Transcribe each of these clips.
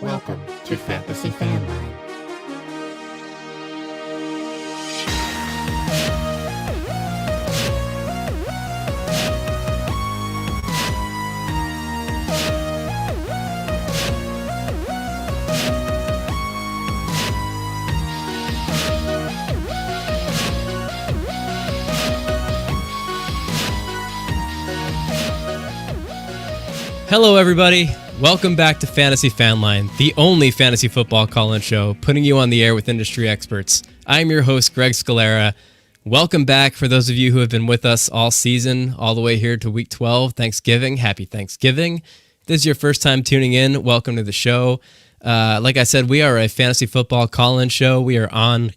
Welcome to Fantasy Fanline. Hello, everybody. Welcome back to Fantasy Fanline, the only fantasy football call-in show putting you on the air with industry experts. I'm your host, Greg Scalera. Welcome back for those of you who have been with us all season, all the way here to Week 12, Thanksgiving. Happy Thanksgiving. If this is your first time tuning in, welcome to the show. Like I said, we are a fantasy football call-in show. We are on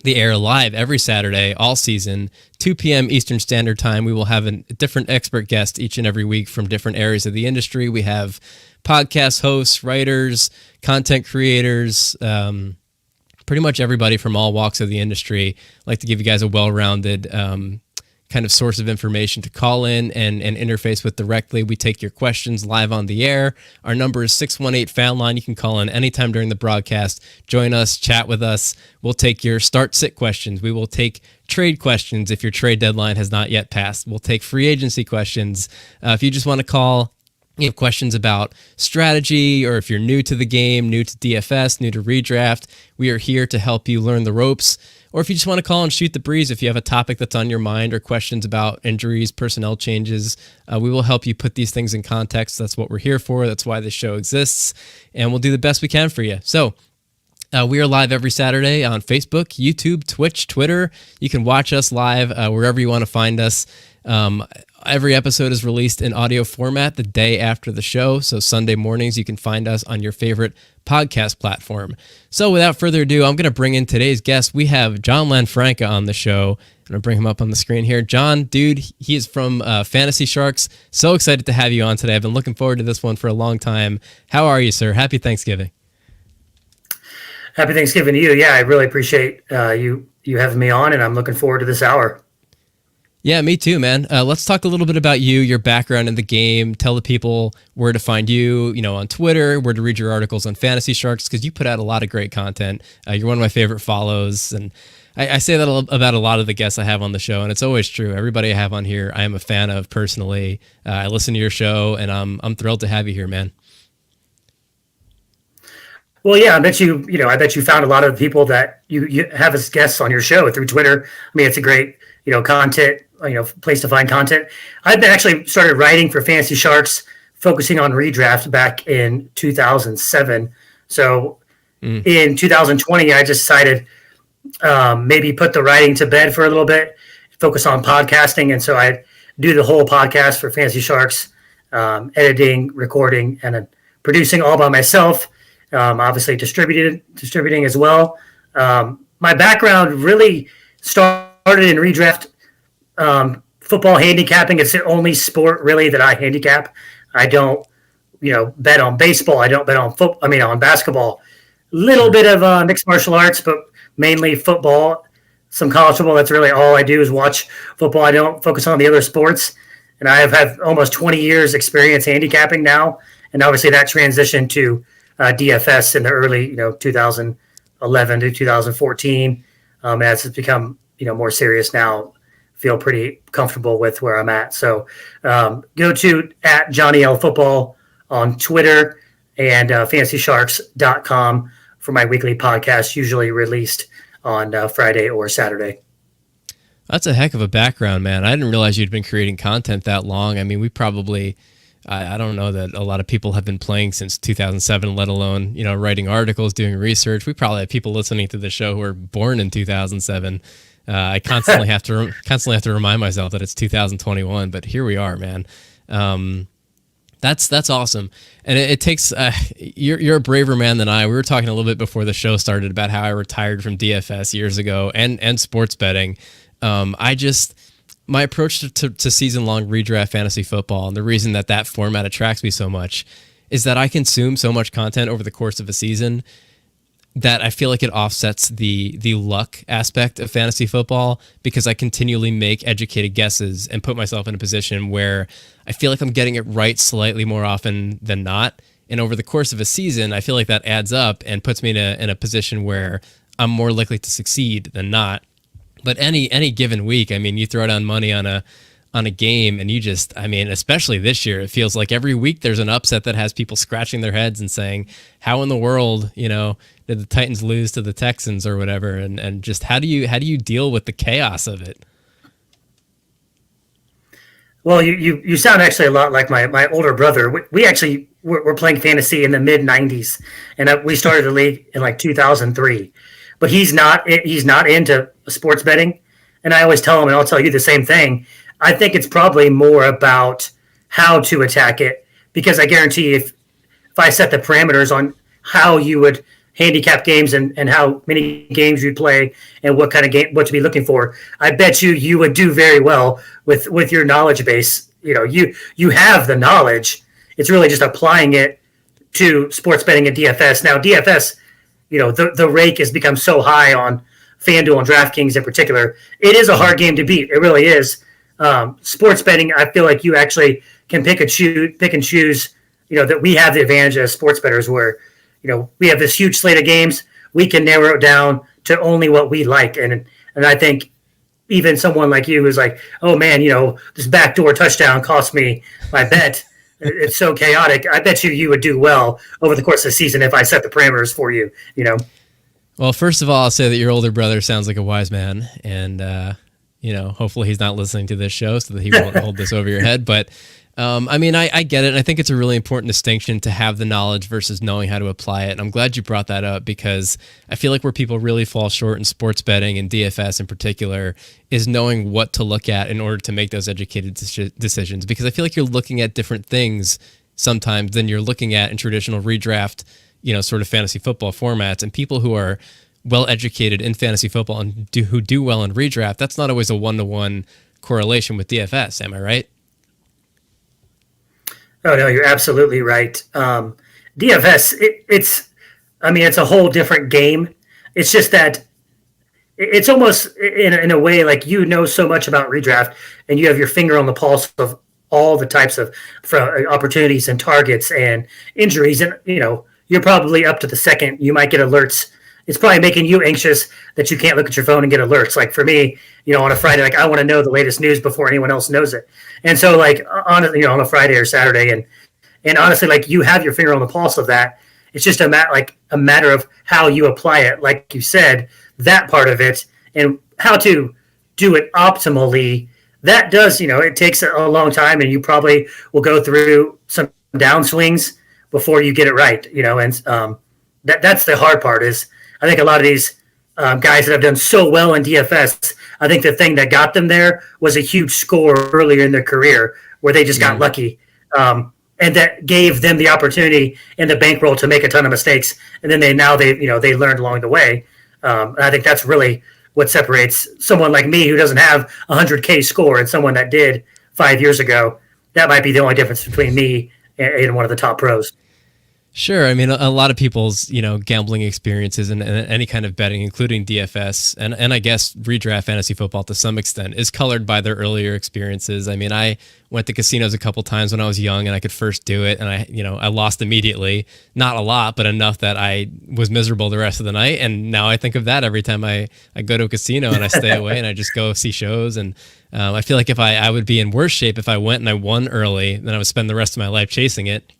the air live every Saturday, all season, 2 p.m. Eastern Standard Time. We will have a different expert guest each and every week from different areas of the industry. We have podcast hosts, writers, content creators, pretty much everybody from all walks of the industry. I'd like to give you guys a well-rounded kind of source of information to call in and interface with directly. We take your questions live on the air. Our number is 618-FANLINE. You can call in anytime during the broadcast. Join us, chat with us. We'll take your start-sit questions. We will take trade questions if your trade deadline has not yet passed. We'll take free agency questions. If you just want to call, you have questions about strategy, or if you're new to the game, new to DFS, new to redraft, we are here to help you learn the ropes. Or if you just want to call and shoot the breeze, if you have a topic that's on your mind or questions about injuries, personnel changes, we will help you put these things in context. That's what we're here for. That's why this show exists, and we'll do the best we can for you. So we are live every Saturday on Facebook, YouTube, Twitch, Twitter. You can watch us live wherever you want to find us. Every episode is released in audio format the day after the show. So Sunday mornings, you can find us on your favorite podcast platform. So without further ado, I'm going to bring in today's guest. We have John Lanfranca on the show. I'm going to bring him up on the screen here. John, dude, he is from Fantasy Sharks. So excited to have you on today. I've been looking forward to this one for a long time. How are you, sir? Happy Thanksgiving. Happy Thanksgiving to you. Yeah, I really appreciate you having me on, and I'm looking forward to this hour. Yeah, me too, man. Let's talk a little bit about you, your background in the game. Tell the people where to find you, on Twitter, where to read your articles on Fantasy Sharks, because you put out a lot of great content. You're one of my favorite follows, and I say that about a lot of the guests I have on the show, and it's always true. Everybody I have on here, I am a fan of personally. I listen to your show, and I'm thrilled to have you here, man. Well, yeah, I bet you found a lot of people that you have as guests on your show through Twitter. I mean, it's a great, content, place to find content. I've been actually started writing for Fantasy Sharks, focusing on redraft back in 2007. So in 2020, I decided maybe put the writing to bed for a little bit, focus on podcasting. And so I do the whole podcast for Fantasy Sharks, editing, recording, and producing all by myself. Obviously distributing as well. My background really started in redraft football handicapping. It's the only sport really that I handicap. I don't, bet on baseball. I don't bet on on basketball. Little bit of mixed martial arts, but mainly football, some college football. That's really all I do is watch football. I don't focus on the other sports. And I have had almost 20 years experience handicapping now. And obviously that transitioned to DFS in the early, 2011 to 2014. As it's become, more serious now, feel pretty comfortable with where I'm at. So go to @JohnnyLFootball on Twitter and FantasySharks.com for my weekly podcast, usually released on Friday or Saturday. That's a heck of a background, man. I didn't realize you'd been creating content that long. I mean, we probably... I don't know that a lot of people have been playing since 2007, let alone, writing articles, doing research. We probably have people listening to the show who were born in 2007. I constantly have to remind myself that it's 2021, but here we are, man. That's awesome. And it takes, you're a braver man than I. We were talking a little bit before the show started about how I retired from DFS years ago and sports betting. My approach to season-long redraft fantasy football, and the reason that format attracts me so much, is that I consume so much content over the course of a season that I feel like it offsets the luck aspect of fantasy football, because I continually make educated guesses and put myself in a position where I feel like I'm getting it right slightly more often than not. And over the course of a season, I feel like that adds up and puts me in a position where I'm more likely to succeed than not. But any given week, I mean, you throw down money on a game and you just, I mean, especially this year, it feels like every week there's an upset that has people scratching their heads and saying, how in the world, did the Titans lose to the Texans or whatever? And just how do you deal with the chaos of it? Well, you sound actually a lot like my older brother. We actually were playing fantasy in the mid '90s, and we started the league in like 2003. But he's not into sports betting, and I always tell him, and I'll tell you the same thing. I think it's probably more about how to attack it, because I guarantee if I set the parameters on how you would handicap games and how many games you'd play and what kind of game, what to be looking for, I bet you would do very well with your knowledge base. You have the knowledge. It's really just applying it to sports betting and DFS. Now DFS, the rake has become so high on FanDuel and DraftKings in particular. It is a hard game to beat. It really is. Sports betting, I feel like you actually can pick and choose, that we have the advantage as sports bettors where, we have this huge slate of games. We can narrow it down to only what we like. And I think even someone like you is like, oh man, this backdoor touchdown cost me my bet. It's so chaotic. I bet you would do well over the course of the season if I set the parameters for you, Well, first of all, I'll say that your older brother sounds like a wise man, and hopefully he's not listening to this show so that he won't hold this over your head. But I get it. And I think it's a really important distinction to have the knowledge versus knowing how to apply it. And I'm glad you brought that up, because I feel like where people really fall short in sports betting and DFS in particular is knowing what to look at in order to make those educated decisions. Because I feel like you're looking at different things sometimes than you're looking at in traditional redraft, sort of fantasy football formats. And people who are well educated in fantasy football and who do well in redraft, that's not always a one-to-one correlation with DFS. Am I right? Oh no, you're absolutely right. DFS, it's a whole different game. It's just that it's almost in a way like so much about redraft, and you have your finger on the pulse of all the types of opportunities and targets and injuries, and you're probably up to the second. You might get alerts. It's probably making you anxious that you can't look at your phone and get alerts. Like for me, on a Friday, like I want to know the latest news before anyone else knows it. And so like on a Friday or Saturday, and honestly, like you have your finger on the pulse of that. It's just a matter of how you apply it. Like you said, that part of it and how to do it optimally. That does, it takes a long time, and you probably will go through some downswings before you get it right. And that's the hard part is. I think a lot of these guys that have done so well in DFS, I think the thing that got them there was a huge score earlier in their career where they just got lucky. And that gave them the opportunity and the bankroll to make a ton of mistakes. And then they learned along the way. And I think that's really what separates someone like me who doesn't have a 100K score and someone that did 5 years ago. That might be the only difference between me and one of the top pros. Sure. I mean, a lot of people's, gambling experiences and any kind of betting, including DFS and I guess redraft fantasy football to some extent, is colored by their earlier experiences. I mean, I went to casinos a couple times when I was young and I could first do it. And I lost immediately, not a lot, but enough that I was miserable the rest of the night. And now I think of that every time I go to a casino and I stay away and I just go see shows. And I feel like if I would be in worse shape if I went and I won early, then I would spend the rest of my life chasing it.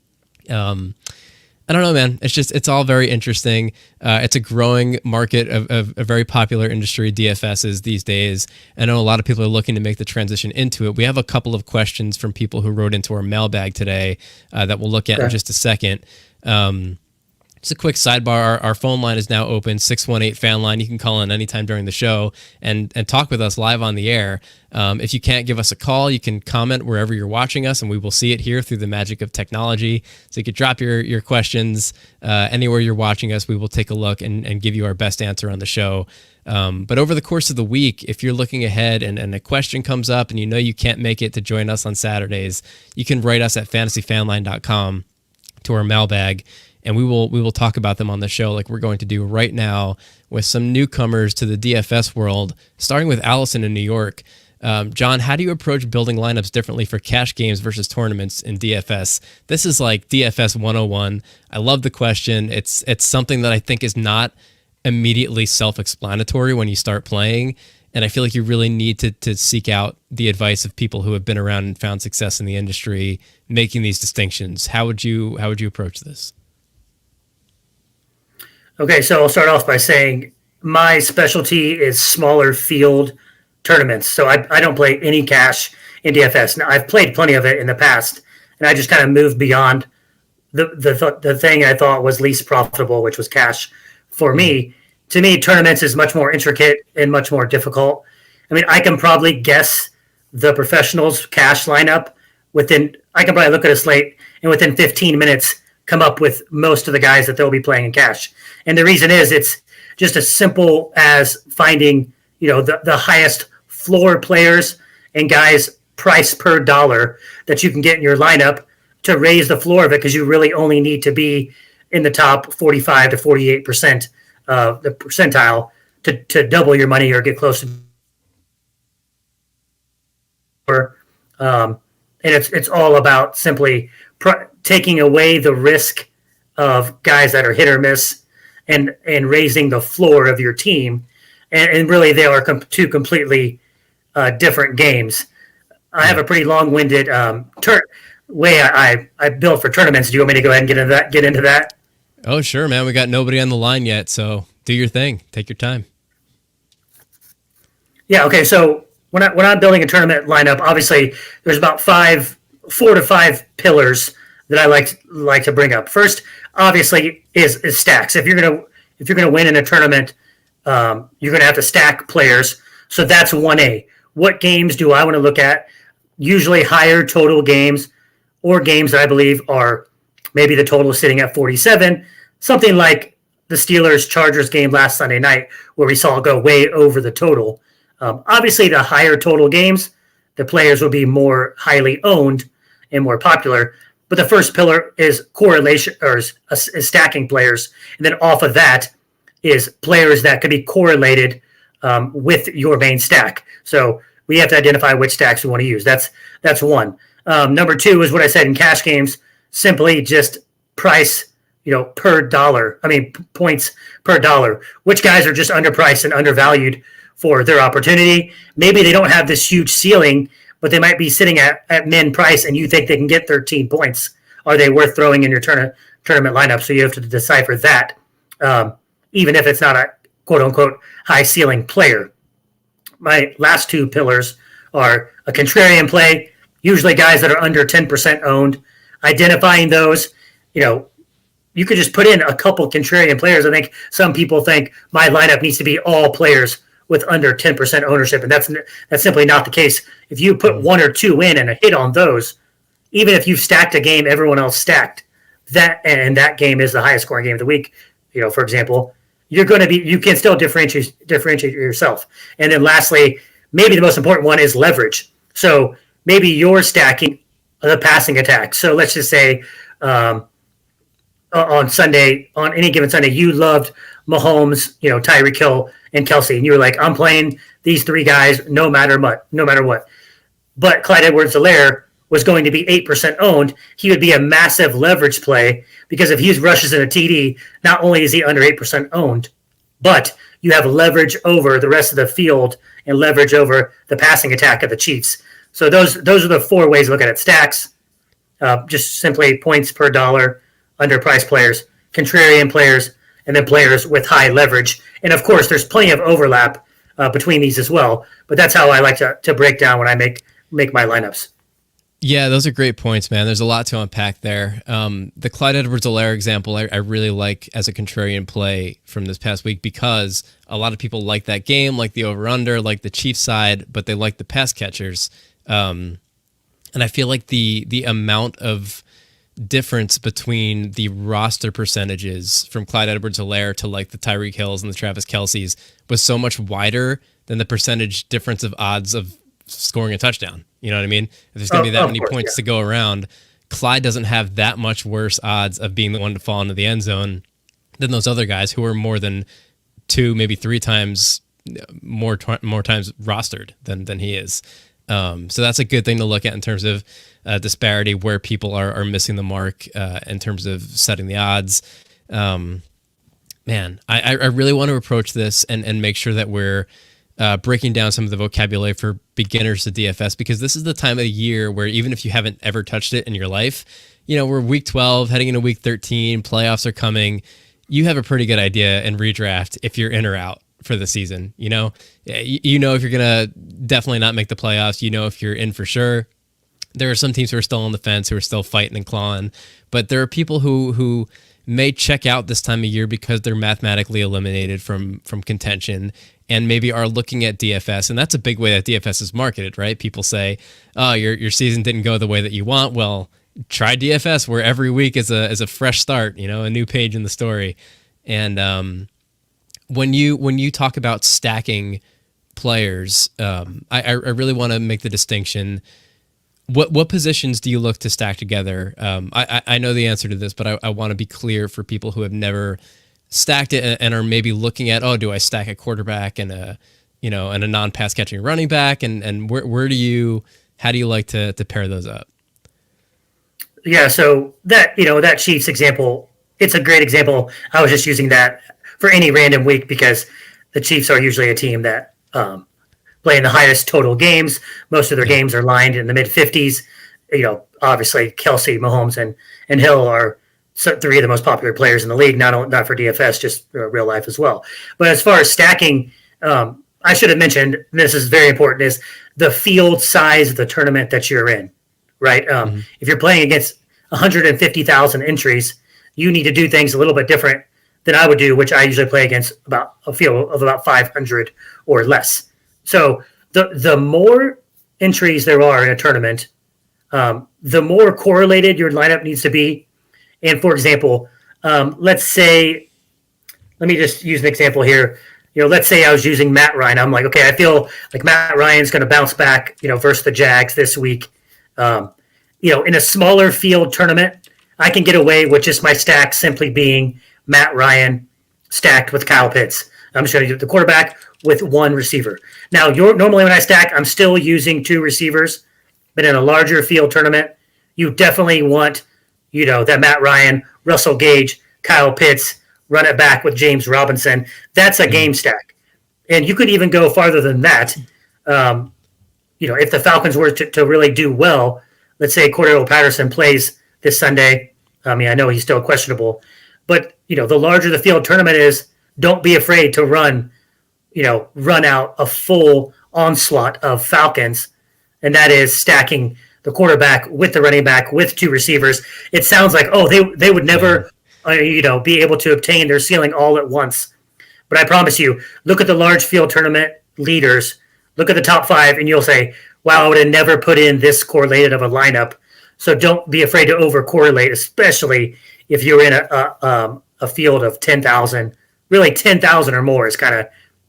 I don't know, man. It's all very interesting. It's a growing market of a very popular industry, DFSs these days. I know a lot of people are looking to make the transition into it. We have a couple of questions from people who wrote into our mailbag today that we'll look at in just a second. Just a quick sidebar, our phone line is now open, 618-FANLINE. You can call in anytime during the show and talk with us live on the air. If you can't give us a call, you can comment wherever you're watching us, and we will see it here through the magic of technology. So you could drop your questions anywhere you're watching us. We will take a look and give you our best answer on the show. But over the course of the week, if you're looking ahead and a question comes up and you can't make it to join us on Saturdays, you can write us at fantasyfanline.com to our mailbag, and we will talk about them on the show like we're going to do right now with some newcomers to the DFS world, starting with Allison in New York. John, how do you approach building lineups differently for cash games versus tournaments in DFS? This is like DFS 101. I love the question. It's something that I think is not immediately self-explanatory when you start playing, and I feel like you really need to seek out the advice of people who have been around and found success in the industry making these distinctions. How would you approach this? Okay, so I'll start off by saying my specialty is smaller field tournaments. So I don't play any cash in DFS. Now, I've played plenty of it in the past, and I just kind of moved beyond the thing I thought was least profitable, which was cash. For me, to me, tournaments is much more intricate and much more difficult. I mean, I can probably guess the professionals' cash lineup I can probably look at a slate and within 15 minutes come up with most of the guys that they'll be playing in cash. And the reason is it's just as simple as finding, the highest floor players and guys price per dollar that you can get in your lineup to raise the floor of it, because you really only need to be in the top 45 to 48% of the percentile to double your money or get close to. And it's all about simply taking away the risk of guys that are hit or miss and raising the floor of your team. And really, they are two completely different games. I have a pretty long-winded way I build for tournaments. Do you want me to go ahead and get into that? Oh, sure, man. We got nobody on the line yet, so do your thing. Take your time. Yeah. Okay. So when I'm building a tournament lineup, obviously there's about 4 to 5 pillars that I like to bring up. First, obviously, is stacks. If you're gonna win in a tournament, you're gonna have to stack players. So that's 1A. What games do I want to look at? Usually higher total games, or games that I believe are maybe the total is sitting at 47, something like the Steelers-Chargers game last Sunday night, where we saw it go way over the total. Obviously, the higher total games, the players will be more highly owned and more popular. But the first pillar is correlation, or is stacking players. And then off of that is players that could be correlated with your main stack. So we have to identify which stacks we want to use. That's one. Number 2 is what I said in cash games, simply just price, per dollar. I mean, points per dollar. Which guys are just underpriced and undervalued for their opportunity? Maybe they don't have this huge ceiling, but they might be sitting at min price, and you think they can get 13 points. Are they worth throwing in your tournament lineup? So you have to decipher that, even if it's not a quote-unquote high ceiling player. My last 2 pillars are a contrarian play, usually guys that are under 10% owned. Identifying those, you could just put in a couple contrarian players. I think some people think my lineup needs to be all players with under 10% ownership, and that's simply not the case. If you put 1 or 2 in and a hit on those, even if you've stacked a game everyone else stacked, that game is the highest scoring game of the week, for example, you can still differentiate yourself. And then lastly, maybe the most important one is leverage. So maybe you're stacking the passing attack. So let's just say on any given Sunday, you loved Mahomes, Tyreek Hill, and Kelsey, and you were like, I'm playing these 3 guys no matter what. But Clyde Edwards-Helaire was going to be 8% owned. He would be a massive leverage play, because if he rushes in a TD, not only is he under 8% owned, but you have leverage over the rest of the field and leverage over the passing attack of the Chiefs. So those are the 4 ways to look at it. Stacks, just simply points per dollar, underpriced players, contrarian players, and then players with high leverage. And of course, there's plenty of overlap between these as well. But that's how I like to break down when I make my lineups. Yeah, those are great points, man. There's a lot to unpack there. The Clyde Edwards-Helaire example, I really like as a contrarian play from this past week, because a lot of people like that game, like the over-under, like the Chiefs side, but they like the pass catchers. And I feel like the amount of difference between the roster percentages from Clyde Edwards-Helaire to like the Tyreek Hills and the Travis Kelce's was so much wider than the percentage difference of odds of scoring a touchdown. You know what I mean? If there's going to be that many points to go around, Clyde doesn't have that much worse odds of being the one to fall into the end zone than those other guys who are more than 2, maybe 3 times more times rostered than he is. So that's a good thing to look at in terms of disparity where people are missing the mark in terms of setting the odds. Man, I really want to approach this and make sure that we're breaking down some of the vocabulary for beginners to DFS, because this is the time of the year where even if you haven't ever touched it in your life, we're week 12 heading into week 13, playoffs are coming. You have a pretty good idea in redraft if you're in or out for the season. If you're going to definitely not make the playoffs, if you're in for sure. There are some teams who are still on the fence, who are still fighting and clawing, but there are people who may check out this time of year because they're mathematically eliminated from contention and maybe are looking at DFS. And that's a big way that DFS is marketed, right? People say, oh, your season didn't go the way that you want. Well, try DFS, where every week is a fresh start, a new page in the story. And when you talk about stacking players, I really want to make the distinction. What positions do you look to stack together? I know the answer to this, but I want to be clear for people who have never stacked it and are maybe looking at, do I stack a quarterback and a non-pass catching running back, and how do you like to pair those up? Yeah, so that Chiefs example, it's a great example. I was just using that for any random week because the Chiefs are usually a team that play in the highest total games. Most of their games are lined in the mid 50s. Obviously Kelsey, Mahomes, and Hill are three of the most popular players in the league, not for DFS, just real life as well. But as far as stacking, I should have mentioned, this is very important, is the field size of the tournament that you're in, right? If you're playing against 150,000 entries, you need to do things a little bit different than I would do, which I usually play against about a field of about 500 or less. So the more entries there are in a tournament, the more correlated your lineup needs to be. And for example, let me just use an example here. Let's say I was using Matt Ryan. I'm like, okay, I feel like Matt Ryan's going to bounce back, versus the Jags this week. In a smaller field tournament, I can get away with just my stack simply being Matt Ryan stacked with Kyle Pitts. I'm just going to do the quarterback with one receiver. Now, normally when I stack, I'm still using two receivers, but in a larger field tournament, you definitely want, that Matt Ryan, Russell Gage, Kyle Pitts, run it back with James Robinson. That's a game stack. And you could even go farther than that. If the Falcons were to really do well, let's say Cordero Patterson plays this Sunday. I mean, I know he's still questionable, but the larger the field tournament is, don't be afraid to run out a full onslaught of Falcons, and that is stacking the quarterback with the running back with two receivers. It sounds like, they would never, be able to obtain their ceiling all at once. But I promise you, look at the large field tournament leaders, look at the top five, and you'll say, wow, I would have never put in this correlated of a lineup. So don't be afraid to over-correlate, especially if you're in a field of 10,000. Really, 10,000 or more is kind of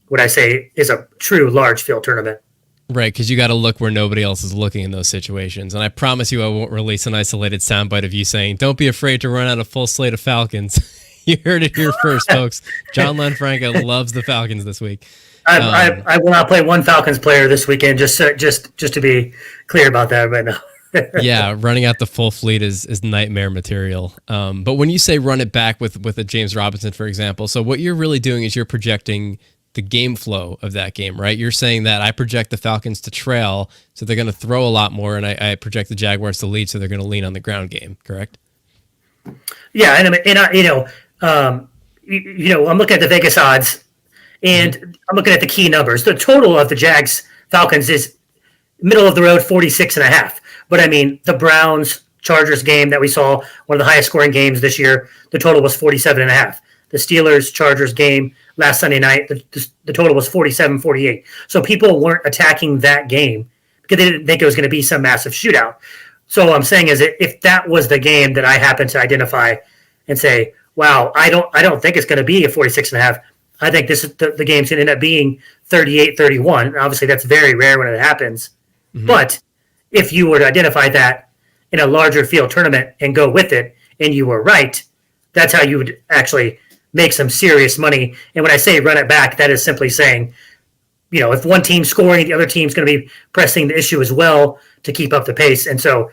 what I say is a true large field tournament. Right, because you got to look where nobody else is looking in those situations. And I promise you I won't release an isolated soundbite of you saying, don't be afraid to run out a full slate of Falcons. You heard it here first, folks. John Lanfranca loves the Falcons this week. I will not play one Falcons player this weekend, just to be clear about that right now. Yeah, running out the full fleet is nightmare material. But when you say run it back with a James Robinson, for example, so what you're really doing is you're projecting the game flow of that game, right? You're saying that I project the Falcons to trail, so they're going to throw a lot more, and I project the Jaguars to lead, so they're going to lean on the ground game, correct? Yeah, I'm looking at the Vegas odds, and I'm looking at the key numbers. The total of the Jags Falcons is middle of the road, 46.5. But I mean, the Browns-Chargers game that we saw, one of the highest scoring games this year, the total was 47.5. The Steelers-Chargers game last Sunday night, the total was 47-48. So people weren't attacking that game because they didn't think it was going to be some massive shootout. So what I'm saying is if that was the game that I happen to identify and say, wow, I don't think it's going to be a 46.5. I think this is the game's going to end up being 38-31. Obviously, that's very rare when it happens. Mm-hmm. But if you were to identify that in a larger field tournament and go with it, and you were right, that's how you would actually make some serious money. And when I say run it back, that is simply saying if one team's scoring, the other team's going to be pressing the issue as well to keep up the pace. And so,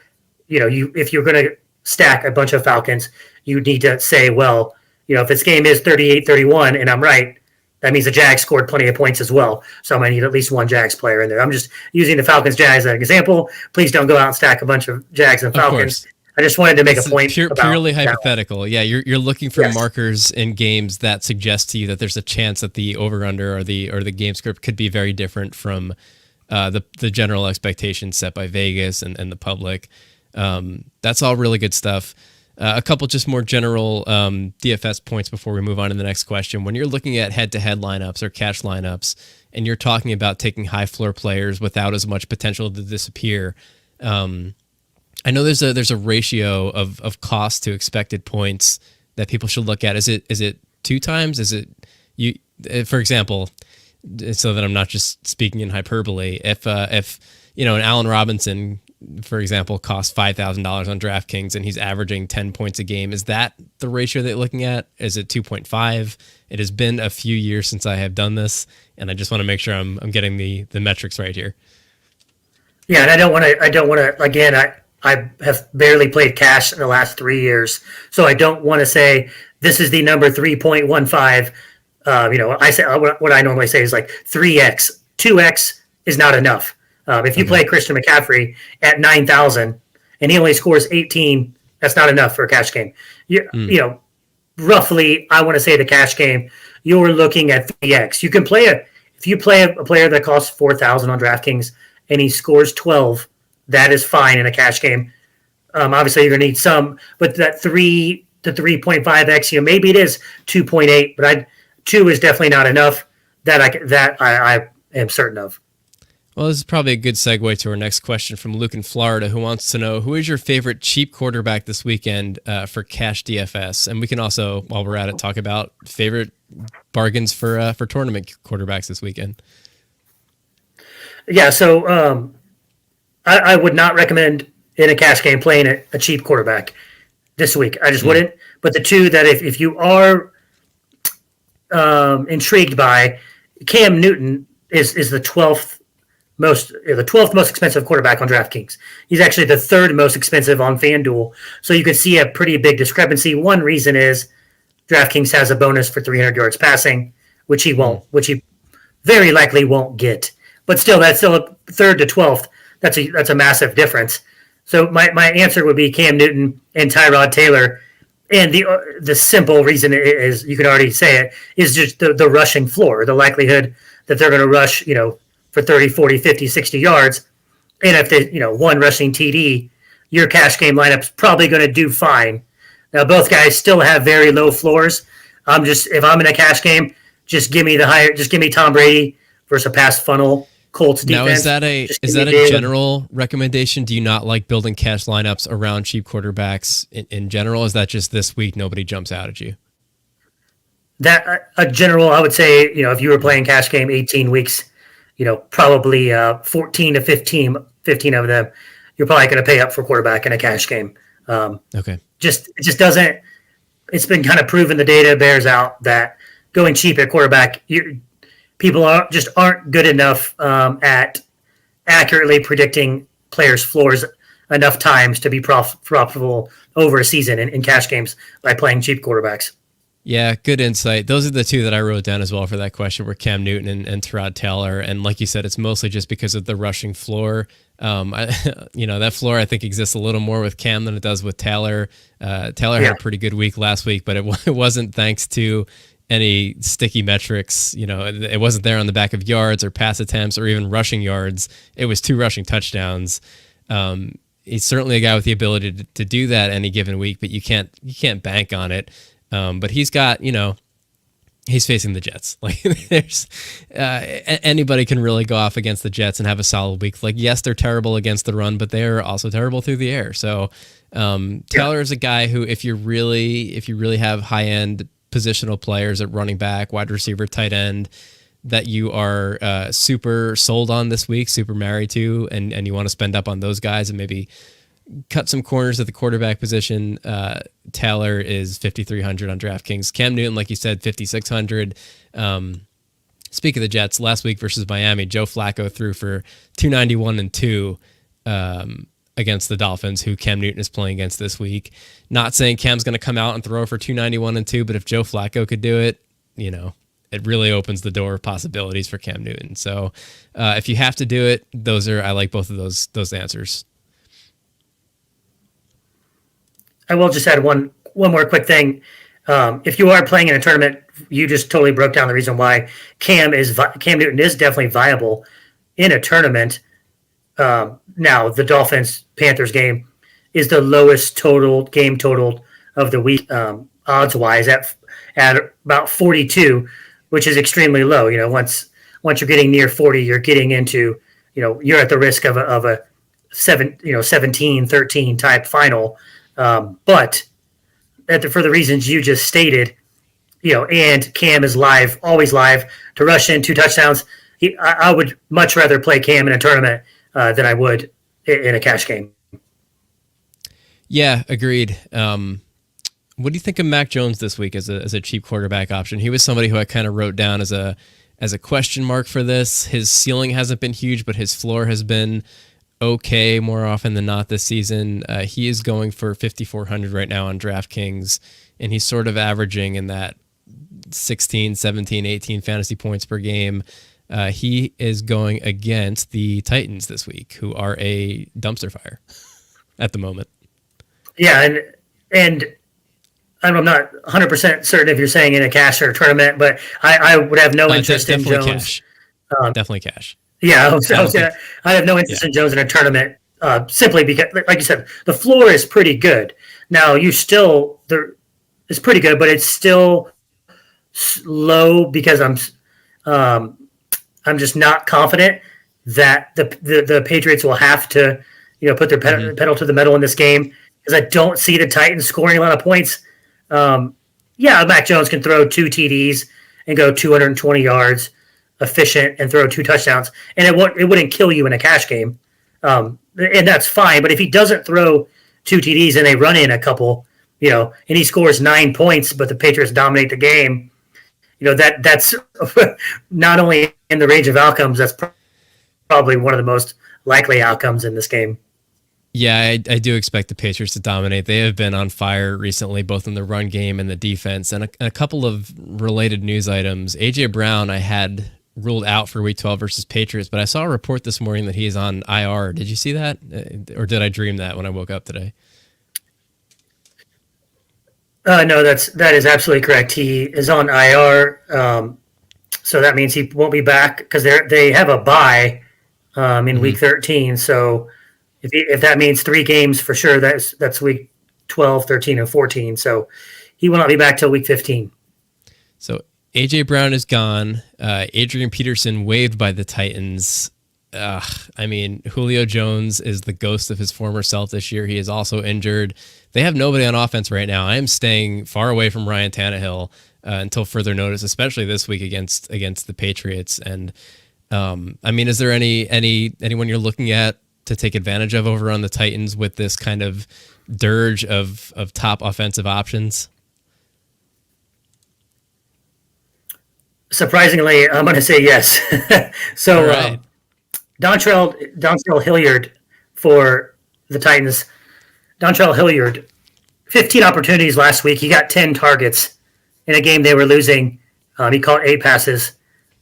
if you're going to stack a bunch of Falcons, you need to say, well, if this game is 38-31 and I'm right, that means the Jags scored plenty of points as well. So I might need at least one Jags player in there. I'm just using the Falcons-Jags as an example. Please don't go out and stack a bunch of Jags and Falcons. I just wanted to make a point. Purely hypothetical. Yeah, you're looking for markers in games that suggest to you that there's a chance that the over/under or the game script could be very different from the general expectations set by Vegas and the public. That's all really good stuff. A couple just more general DFS points before we move on to the next question. When you're looking at head-to-head lineups or cash lineups, and you're talking about taking high floor players without as much potential to disappear, I know there's a ratio of cost to expected points that people should look at. Is it 2 times? Is it you? For example, so that I'm not just speaking in hyperbole, if an Allen Robinson, for example, costs $5,000 on DraftKings and he's averaging 10 points a game, is that the ratio that you're looking at? Is it 2.5? It has been a few years since I have done this, and I just want to make sure I'm getting the metrics right here. Yeah, and I don't want to. Again, I have barely played cash in the last 3 years, so I don't want to say this is the number 3.15. I say what I normally say is like 3x, 2x is not enough. If you play Christian McCaffrey at 9,000 and he only scores 18, that's not enough for a cash game. Roughly, I want to say the cash game, you're looking at 3x. You can if you play a player that costs 4,000 on DraftKings and he scores 12, that is fine in a cash game. Obviously, you're going to need some, but that 3 to 3.5x, maybe it is 2.8, but 2 is definitely not enough. That I am certain of. Well, this is probably a good segue to our next question from Luke in Florida, who wants to know, who is your favorite cheap quarterback this weekend for cash DFS? And we can also, while we're at it, talk about favorite bargains for tournament quarterbacks this weekend. Yeah, so I would not recommend in a cash game playing a cheap quarterback this week. I just wouldn't. But the two that if you are intrigued by, Cam Newton is the 12th most expensive quarterback on DraftKings. He's actually the 3rd most expensive on FanDuel. So you can see a pretty big discrepancy. One reason is DraftKings has a bonus for 300 yards passing, which he very likely won't get. But still, that's still a 3rd to 12th. That's a massive difference. So my answer would be Cam Newton and Tyrod Taylor. And the simple reason is, you can already say it, is just the rushing floor, the likelihood that they're going to rush, for 30, 40, 50, 60 yards. And if they, one rushing TD, your cash game lineup's probably going to do fine. Now, both guys still have very low floors. If I'm in a cash game, just give me Tom Brady versus a pass funnel Colts defense. Now, is that a general recommendation? Do you not like building cash lineups around cheap quarterbacks in general? Is that just this week nobody jumps out at you? That a general, I would say, if you were playing cash game 18 weeks, probably 14 to 15 of them, you're probably going to pay up for quarterback in a cash game. Okay. It just doesn't. It's been kind of proven, the data bears out that going cheap at quarterback, people aren't good enough at accurately predicting players' floors enough times to be profitable over a season in cash games by playing cheap quarterbacks. Yeah, good insight. Those are the two that I wrote down as well for that question, were Cam Newton and Tyrod Taylor. And like you said, it's mostly just because of the rushing floor. That floor I think exists a little more with Cam than it does with Taylor. Taylor had a pretty good week last week, but it wasn't thanks to any sticky metrics. It wasn't there on the back of yards or pass attempts or even rushing yards. It was 2 rushing touchdowns. He's certainly a guy with the ability to do that any given week, but you can't bank on it. But he's got, he's facing the Jets. Like, there's anybody can really go off against the Jets and have a solid week. Like, yes, they're terrible against the run, but they're also terrible through the air. So Taylor is a guy who, if you really have high end positional players at running back, wide receiver, tight end, that you are super sold on this week, super married to, and you want to spend up on those guys and maybe cut some corners at the quarterback position. Taylor is 5,300 on DraftKings. Cam Newton, like you said, 5,600. Speaking of the Jets, last week versus Miami, Joe Flacco threw for 291 and 2 against the Dolphins, who Cam Newton is playing against this week. Not saying Cam's going to come out and throw for 291 and 2, but if Joe Flacco could do it, it really opens the door of possibilities for Cam Newton. So if you have to do it, I like both of those answers. I will just add one more quick thing. If you are playing in a tournament, you just totally broke down the reason why Cam Newton is definitely viable in a tournament. Now the Dolphins-Panthers game is the lowest game total of the week, odds-wise at about 42, which is extremely low. Once you're getting near 40, you're getting into, you're at the risk of a 17-13 type final. But for the reasons you just stated, and Cam is always live to rush in 2 touchdowns. I would much rather play Cam in a tournament than I would in a cash game. Yeah, agreed. What do you think of Mac Jones this week as a cheap quarterback option? He was somebody who I kind of wrote down as a question mark for this. His ceiling hasn't been huge, but his floor has been okay more often than not this season. He is going for 5,400 right now on DraftKings, and he's sort of averaging in that 16, 17, 18 fantasy points per game. He is going against the Titans this week, who are a dumpster fire at the moment. Yeah, and I'm not 100% certain if you're saying in a cash or a tournament, but I would have no interest in Jones. Cash. Definitely cash. Yeah, I have no interest in Jones in a tournament simply because, like you said, the floor is pretty good. Now, it's pretty good, but it's still low because I'm just not confident that the Patriots will have to put their pedal to the metal in this game, because I don't see the Titans scoring a lot of points. Mac Jones can throw 2 TDs and go 220 yards, efficient, and throw 2 touchdowns, and it wouldn't kill you in a cash game, and that's fine. But if he doesn't throw 2 TDs and they run in a couple, and he scores 9 points, but the Patriots dominate the game, that's not only in the range of outcomes, that's probably one of the most likely outcomes in this game. Yeah, I do expect the Patriots to dominate. They have been on fire recently, both in the run game and the defense. And a couple of related news items. A.J. Brown I had ruled out for Week 12 versus Patriots, but I saw a report this morning that he's on IR. Did you see that? Or did I dream that when I woke up today? No, that is absolutely correct. He is on IR, so that means he won't be back because they have a bye in Week 13. So if that means 3 games for sure, that's Week 12, 13, and 14. So he will not be back till Week 15. So A.J. Brown is gone. Adrian Peterson waived by the Titans. Julio Jones is the ghost of his former self this year. He is also injured. They have nobody on offense right now. I am staying far away from Ryan Tannehill until further notice, especially this week against the Patriots. And is there anyone you're looking at to take advantage of over on the Titans with this kind of dirge of top offensive options? Surprisingly, I'm going to say yes. So, right. Dontrell Hilliard for the Titans. Dontrell Hilliard, 15 opportunities last week. He got 10 targets in a game they were losing. He caught 8 passes.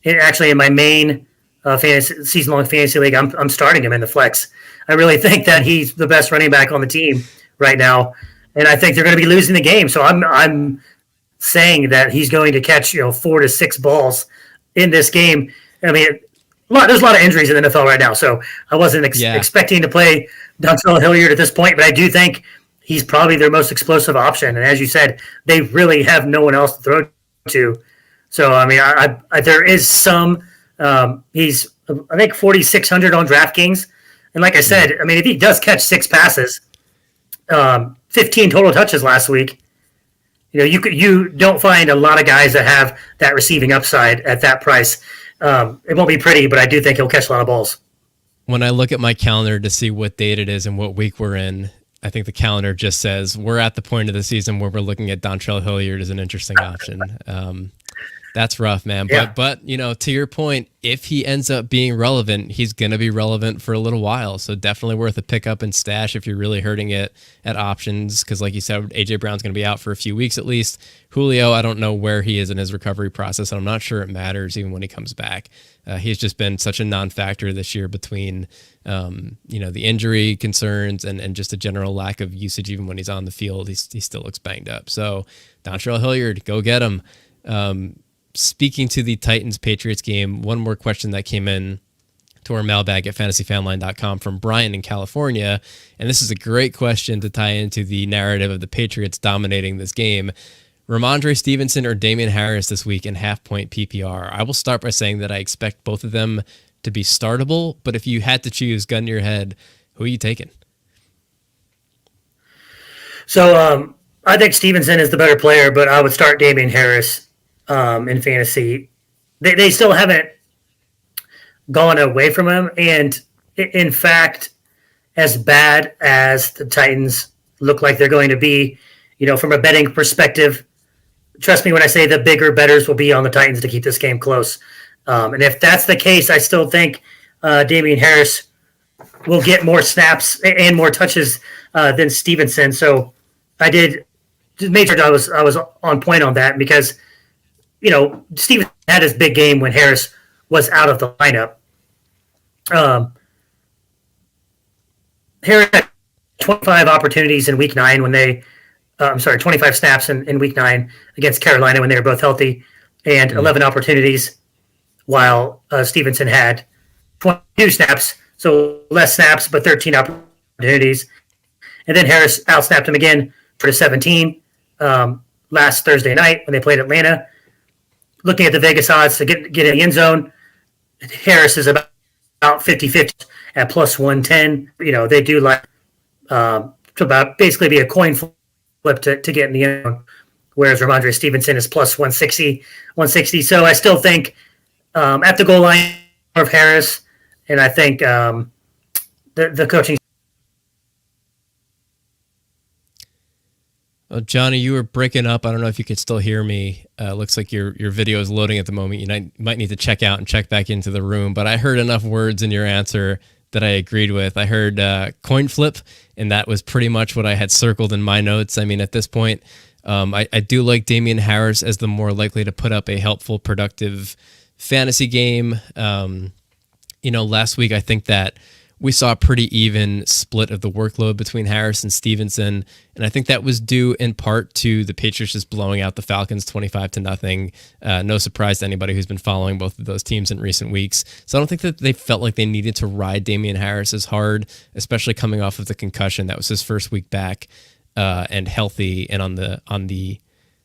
Actually, in my main season-long fantasy league, I'm starting him in the flex. I really think that he's the best running back on the team right now, and I think they're going to be losing the game. So I'm saying that he's going to catch 4 to 6 balls in this game. I mean, there's a lot of injuries in the NFL right now, so I wasn't expecting to play Dontrell Hilliard at this point, but I do think he's probably their most explosive option. And as you said, they really have no one else to throw to. So, there is some he's, I think, 4,600 on DraftKings. And like I said, if he does catch 6 passes, 15 total touches last week, you don't find a lot of guys that have that receiving upside at that price. It won't be pretty, but I do think he'll catch a lot of balls. When I look at my calendar to see what date it is and what week we're in, I think the calendar just says we're at the point of the season where we're looking at Dontrell Hilliard as an interesting option. That's rough, man. Yeah. But to your point, if he ends up being relevant, he's going to be relevant for a little while. So definitely worth a pickup and stash if you're really hurting it at options. Because like you said, AJ Brown's going to be out for a few weeks at least. Julio, I don't know where he is in his recovery process, and I'm not sure it matters even when he comes back. He's just been such a non-factor this year between, the injury concerns and just a general lack of usage. Even when he's on the field, he still looks banged up. So Dontrell Hilliard, go get him. Speaking to the Titans-Patriots game, one more question that came in to our mailbag at fantasyfanline.com from Brian in California, and this is a great question to tie into the narrative of the Patriots dominating this game. Rhamondre Stevenson or Damien Harris this week in half-point PPR? I will start by saying that I expect both of them to be startable, but if you had to choose, gun to your head, who are you taking? So I think Stevenson is the better player, but I would start Damien Harris in fantasy. They still haven't gone away from him. And in fact, as bad as the Titans look like they're going to be, from a betting perspective, trust me when I say the bigger bettors will be on the Titans to keep this game close. And if that's the case, I still think Damien Harris will get more snaps and more touches than Stevenson. So I did just make sure I was on point on that because Stevenson had his big game when Harris was out of the lineup. Harris had 25 opportunities in Week 9 when 25 snaps in Week 9 against Carolina when they were both healthy, and 11 opportunities, while Stevenson had 22 snaps, so less snaps, but 13 opportunities. And then Harris outsnapped him again for the 17 last Thursday night when they played Atlanta. Looking at the Vegas odds to get in the end zone, Harris is about 50-50 at plus 110. They do like to about basically be a coin flip to get in the end zone, whereas Rhamondre Stevenson is plus 160. So I still think at the goal line of Harris, and I think the coaching. Well, Johnny, you were breaking up. I don't know if you could still hear me. Looks like your video is loading at the moment. You might need to check out and check back into the room. But I heard enough words in your answer that I agreed with. I heard coin flip, and that was pretty much what I had circled in my notes. I mean, at this point, I do like Damien Harris as the more likely to put up a helpful, productive fantasy game. Last week, I think that we saw a pretty even split of the workload between Harris and Stevenson, and I think that was due in part to the Patriots just blowing out the Falcons 25-0. No surprise to anybody who's been following both of those teams in recent weeks. So I don't think that they felt like they needed to ride Damien Harris as hard, especially coming off of the concussion. That was his first week back and healthy and on the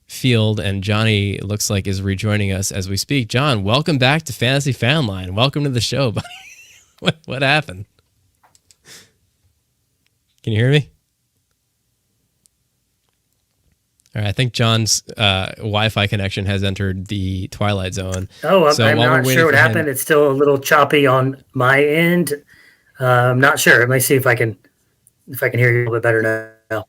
field. And Johnny looks like is rejoining us as we speak. John, welcome back to Fantasy Fanline. Welcome to the show, buddy. What happened? Can you hear me? All right, I think John's Wi-Fi connection has entered the twilight zone. Oh, I'm not sure what happened. It's still a little choppy on my end. I'm not sure. Let me see if I can hear you a little bit better now.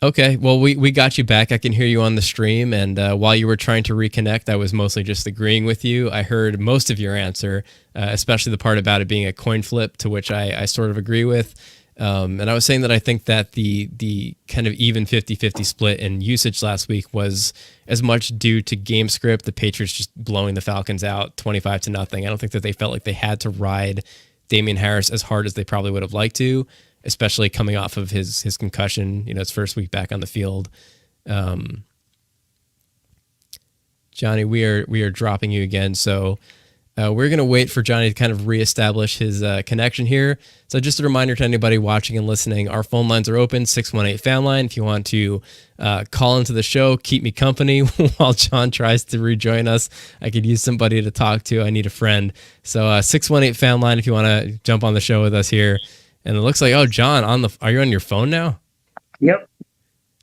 Okay, well, we got you back. I can hear you on the stream, and while you were trying to reconnect, I was mostly just agreeing with you. I heard most of your answer, especially the part about it being a coin flip, to which I sort of agree with. And I was saying that I think that the kind of even 50-50 split in usage last week was as much due to game script, the Patriots just blowing the Falcons out 25-0. I don't think that they felt like they had to ride Damien Harris as hard as they probably would have liked to, especially coming off of his concussion, his first week back on the field. Johnny, we are dropping you again, so we're going to wait for Johnny to kind of reestablish his connection here. So just a reminder to anybody watching and listening, our phone lines are open, 618-FANLINE. If you want to call into the show, keep me company while John tries to rejoin us. I could use somebody to talk to. I need a friend. So 618-FANLINE if you want to jump on the show with us here. And it looks like, John, are you on your phone now? Yep.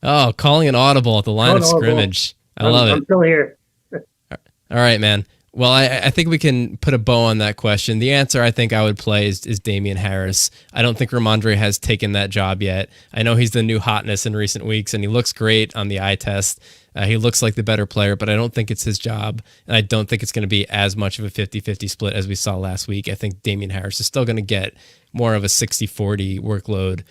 Oh, calling an audible at the line of scrimmage. I love it. I'm still here. All right, man. Well, I think we can put a bow on that question. The answer I think I would play is Damien Harris. I don't think Rhamondre has taken that job yet. I know he's the new hotness in recent weeks, and he looks great on the eye test. He looks like the better player, but I don't think it's his job, and I don't think it's going to be as much of a 50-50 split as we saw last week. I think Damien Harris is still going to get more of a 60-40 workload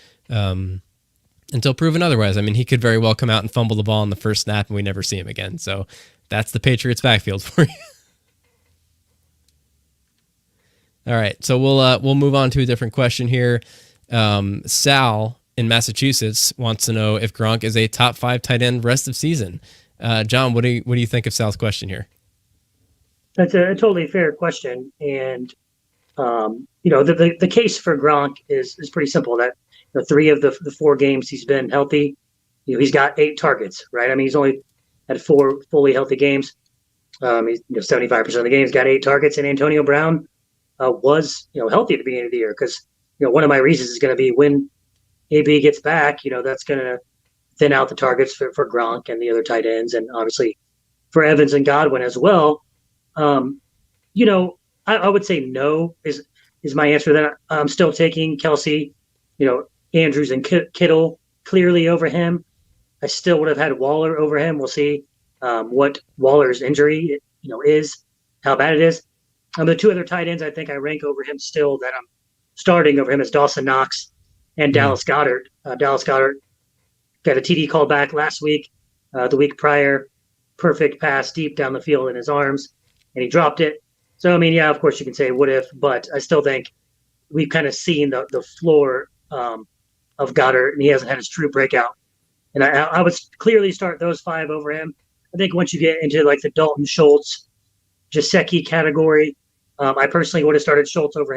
until proven otherwise. I mean, he could very well come out and fumble the ball on the first snap, and we never see him again. So that's the Patriots backfield for you. All right, so we'll move on to a different question here. Sal in Massachusetts wants to know if Gronk is a top 5 tight end rest of season. John, what do you think of Sal's question here? That's a totally fair question, and the case for Gronk is pretty simple. That 3 of the 4 games he's been healthy, he's got 8 targets, right? I mean, he's only had 4 fully healthy games. He's 75% of the games got 8 targets, and Antonio Brown was healthy at the beginning of the year, because one of my reasons is going to be when AB gets back, that's going to thin out the targets for Gronk and the other tight ends, and obviously for Evans and Godwin as well. I would say no is my answer. Then I'm still taking Kelsey, Andrews and Kittle clearly over him. I still would have had Waller over him. We'll see what Waller's injury is, how bad it is. The 2 other tight ends I think I rank over him still, that I'm starting over him, is Dawson Knox and Dallas Goedert. Dallas Goedert got a TD call back last week, the week prior, perfect pass deep down the field in his arms, and he dropped it. So, I mean, yeah, of course you can say what if, but I still think we've kind of seen the floor of Goedert, and he hasn't had his true breakout. And I would clearly start those 5 over him. I think once you get into like the Dalton Schultz, Gesicki category, I personally would have started Schultz over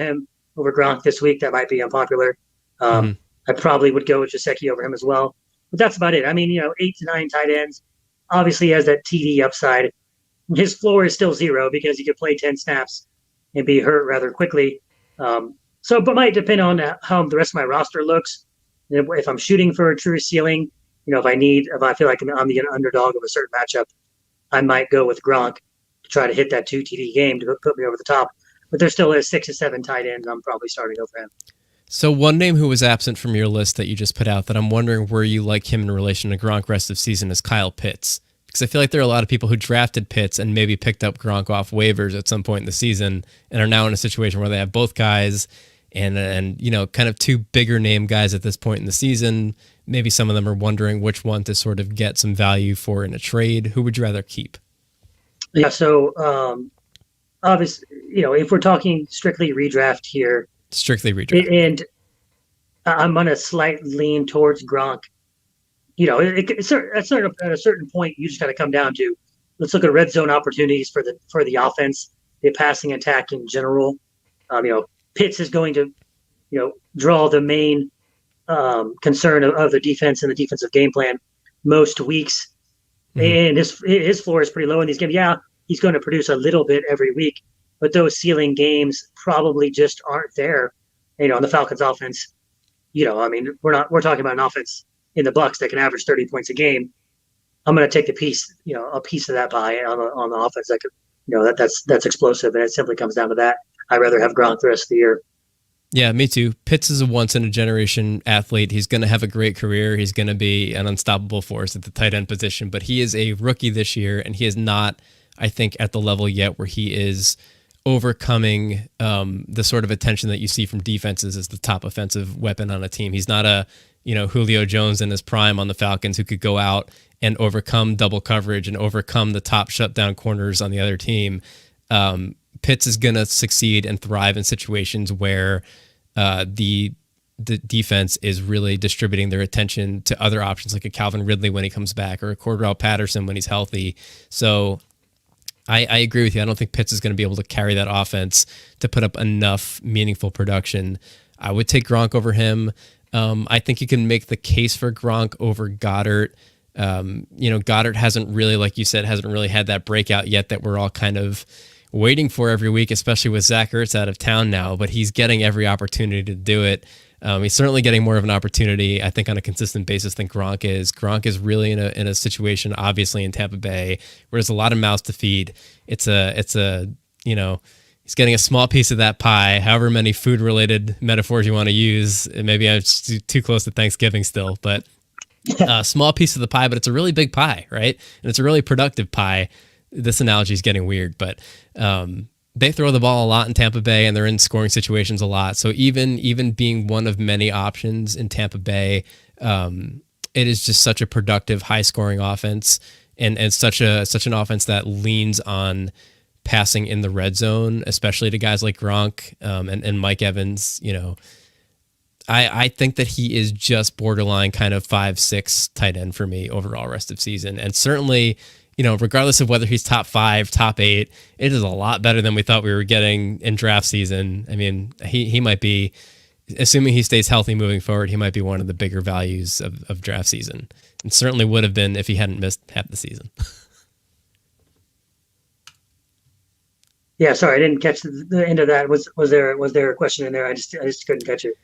Gronk this week. That might be unpopular. I probably would go with Gesicki over him as well. But that's about it. I mean, 8 to 9 tight ends. Obviously, he has that TD upside. His floor is still 0 because he could play 10 snaps and be hurt rather quickly. But might depend on how the rest of my roster looks. If I'm shooting for a true ceiling, if I feel like I'm the underdog of a certain matchup, I might go with Gronk to try to hit that 2 TD game to put me over the top. But there still is 6 to 7 tight ends I'm probably starting over him. So one name who was absent from your list that you just put out that I'm wondering where you like him in relation to Gronk rest of season is Kyle Pitts. Because I feel like there are a lot of people who drafted Pitts and maybe picked up Gronk off waivers at some point in the season and are now in a situation where they have both guys and kind of 2 bigger name guys at this point in the season. Maybe some of them are wondering which one to sort of get some value for in a trade. Who would you rather keep? Yeah, so obviously, if we're talking strictly redraft here. Strictly redraft. And I'm going to slight lean towards Gronk. At a certain point, you just got to come down to, let's look at red zone opportunities for the offense, the passing attack in general. Pitts is going to, draw the main concern of the defense and the defensive game plan most weeks. And his floor is pretty low in these games. Yeah, he's going to produce a little bit every week, but those ceiling games probably just aren't there. On the Falcons offense, we're talking about an offense in the Bucs that can average 30 points a game. I'm going to take a piece of that pie on the offense that could, that's explosive, and it simply comes down to that. I'd rather have Gronk the rest of the year. Yeah, me too. Pitts is a once-in-a-generation athlete. He's going to have a great career. He's going to be an unstoppable force at the tight end position, but he is a rookie this year, and he is not, I think, at the level yet where he is overcoming the sort of attention that you see from defenses as the top offensive weapon on a team. He's not a Julio Jones in his prime on the Falcons who could go out and overcome double coverage and overcome the top shutdown corners on the other team. Pitts is going to succeed and thrive in situations where the defense is really distributing their attention to other options, like a Calvin Ridley when he comes back or a Cordell Patterson when he's healthy. So I agree with you. I don't think Pitts is going to be able to carry that offense to put up enough meaningful production. I would take Gronk over him. I think you can make the case for Gronk over Goddard. Goddard hasn't really, like you said, hasn't really had that breakout yet that we're all kind of waiting for every week, especially with Zach Ertz out of town now, but he's getting every opportunity to do it. He's certainly getting more of an opportunity, I think, on a consistent basis than Gronk is. Gronk is really in a situation, obviously, in Tampa Bay where there's a lot of mouths to feed. It's a he's getting a small piece of that pie, however many food-related metaphors you want to use. Maybe I'm too close to Thanksgiving still, but a small piece of the pie, but it's a really big pie, right? And it's a really productive pie. This analogy is getting weird, but they throw the ball a lot in Tampa Bay, and they're in scoring situations a lot. So even being one of many options in Tampa Bay, it is just such a productive, high-scoring offense, and such an offense that leans on passing in the red zone, especially to guys like Gronk and Mike Evans. I think that he is just borderline kind of 5-6 tight end for me overall rest of season. And certainly, regardless of whether he's top 5, top 8, it is a lot better than we thought we were getting in draft season. I mean, he might be, assuming he stays healthy moving forward, he might be one of the bigger values of draft season, and certainly would have been if he hadn't missed half the season. Yeah, sorry, I didn't catch the end of that. Was there a question in there? I just couldn't catch it.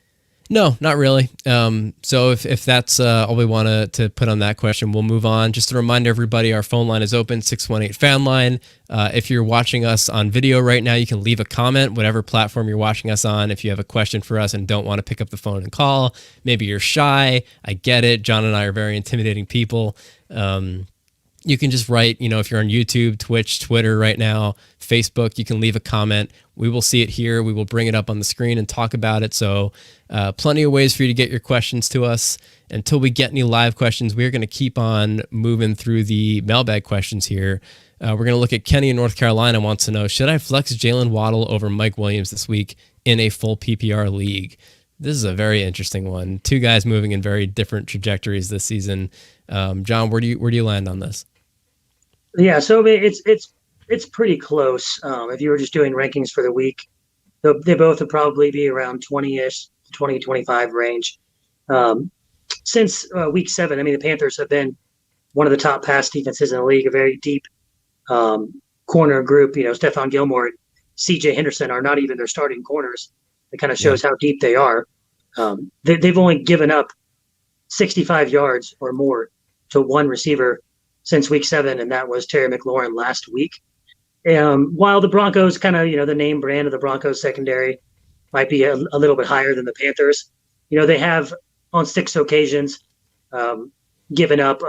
No, not really. So if that's all we want to put on that question, we'll move on. Just to remind everybody, our phone line is open, 618-FANLINE. If you're watching us on video right now, you can leave a comment, whatever platform you're watching us on. If you have a question for us and don't want to pick up the phone and call, maybe you're shy. I get it. John and I are very intimidating people. You can just write, if you're on YouTube, Twitch, Twitter right now, Facebook, you can leave a comment. We will see it here. We will bring it up on the screen and talk about it. So plenty of ways for you to get your questions to us. Until we get any live questions, we're going to keep on moving through the mailbag questions here. We're going to look at Kenny in North Carolina wants to know, should I flex Jalen Waddle over Mike Williams this week in a full PPR league? This is a very interesting one. Two guys moving in very different trajectories this season. John, where do you land on this? Yeah, so it's pretty close. If you were just doing rankings for the week, they both would probably be around 20-ish, 20, 25 range. Since week 7, I mean, the Panthers have been one of the top pass defenses in the league, a very deep corner group. Stephon Gilmore and C.J. Henderson are not even their starting corners. It kind of shows how deep they are. They've only given up 65 yards or more to one receiver since week 7, and that was Terry McLaurin last week. While the Broncos kind of, the name brand of the Broncos secondary might be a little bit higher than the Panthers, they have on 6 occasions given up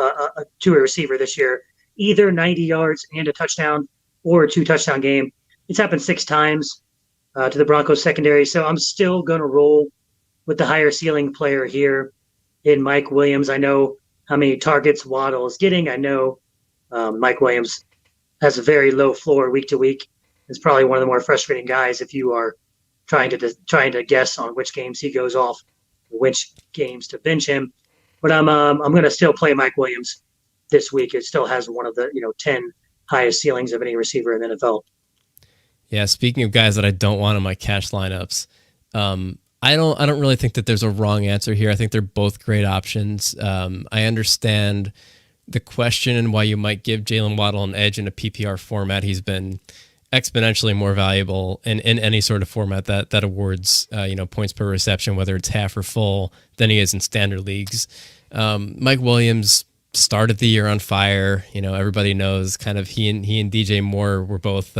to a receiver this year, either 90 yards and a touchdown or a 2-touchdown game. It's happened 6 times to the Broncos secondary. So I'm still going to roll with the higher ceiling player here in Mike Williams. I know how many targets Waddle is getting. I know Mike Williams has a very low floor week to week. It's probably one of the more frustrating guys if you are trying to guess on which games he goes off, which games to bench him. But I'm going to still play Mike Williams this week. It still has one of the 10 highest ceilings of any receiver in the NFL. Yeah, speaking of guys that I don't want in my cash lineups, I don't really think that there's a wrong answer here. I think they're both great options. I understand the question and why you might give Jalen Waddle an edge in a PPR format. He's been exponentially more valuable in any sort of format that awards points per reception, whether it's half or full, than he is in standard leagues. Mike Williams started the year on fire. Everybody knows kind of he and DJ Moore were both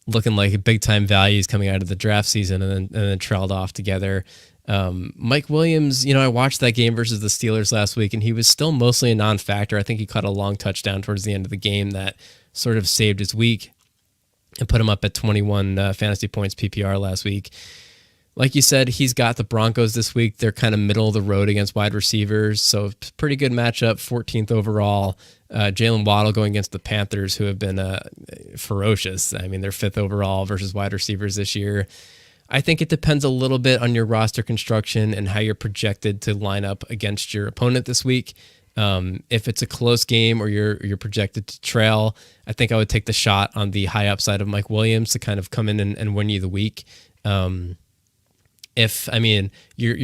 looking like big time values coming out of the draft season, and then trailed off together. Mike Williams, I watched that game versus the Steelers last week, and he was still mostly a non-factor. I think he caught a long touchdown towards the end of the game that sort of saved his week and put him up at 21 fantasy points PPR last week. Like you said, he's got the Broncos this week. They're kind of middle of the road against wide receivers, so pretty good matchup, 14th overall. Jalen Waddle going against the Panthers, who have been ferocious. I mean, they're 5th overall versus wide receivers this year. I think it depends a little bit on your roster construction and how you're projected to line up against your opponent this week. If it's a close game or you're projected to trail, I think I would take the shot on the high upside of Mike Williams to kind of come in and win you the week. You're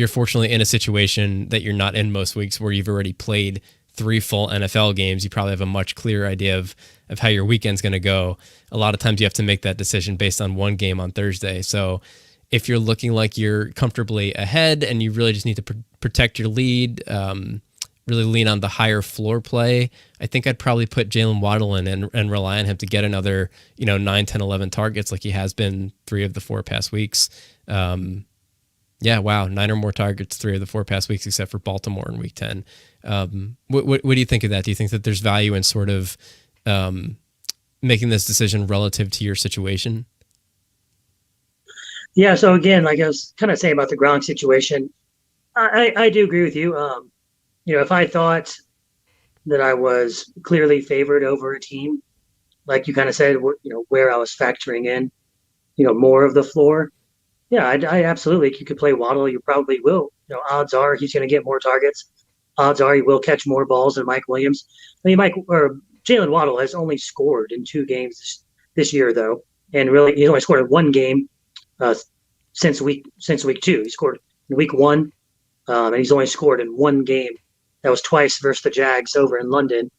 fortunately in a situation that you're not in most weeks where you've already played 3 full NFL games, you probably have a much clearer idea of how your weekend's going to go. A lot of times you have to make that decision based on one game on Thursday. So if you're looking like you're comfortably ahead and you really just need to protect your lead, really lean on the higher floor play, I think I'd probably put Jalen Waddle in and rely on him to get another, 9, 10, 11 targets like he has been 3 of the 4 past weeks. 9 or more targets 3 of the 4 past weeks, except for Baltimore in week 10. What do you think of that? Do you think that there's value in sort of making this decision relative to your situation? Yeah. So again, like I was kind of saying about the Gronk situation, I do agree with you. If I thought that I was clearly favored over a team, like you kind of said, where I was factoring in, more of the floor. Yeah, I absolutely. You could play Waddle. You probably will. Odds are he's going to get more targets. Odds are he will catch more balls than Mike Williams. Jalen Waddle has only scored in 2 games this year, though, and really he's only scored in 1 game since week 2. He scored in week 1, and he's only scored in 1 game. That was twice versus the Jags over in London,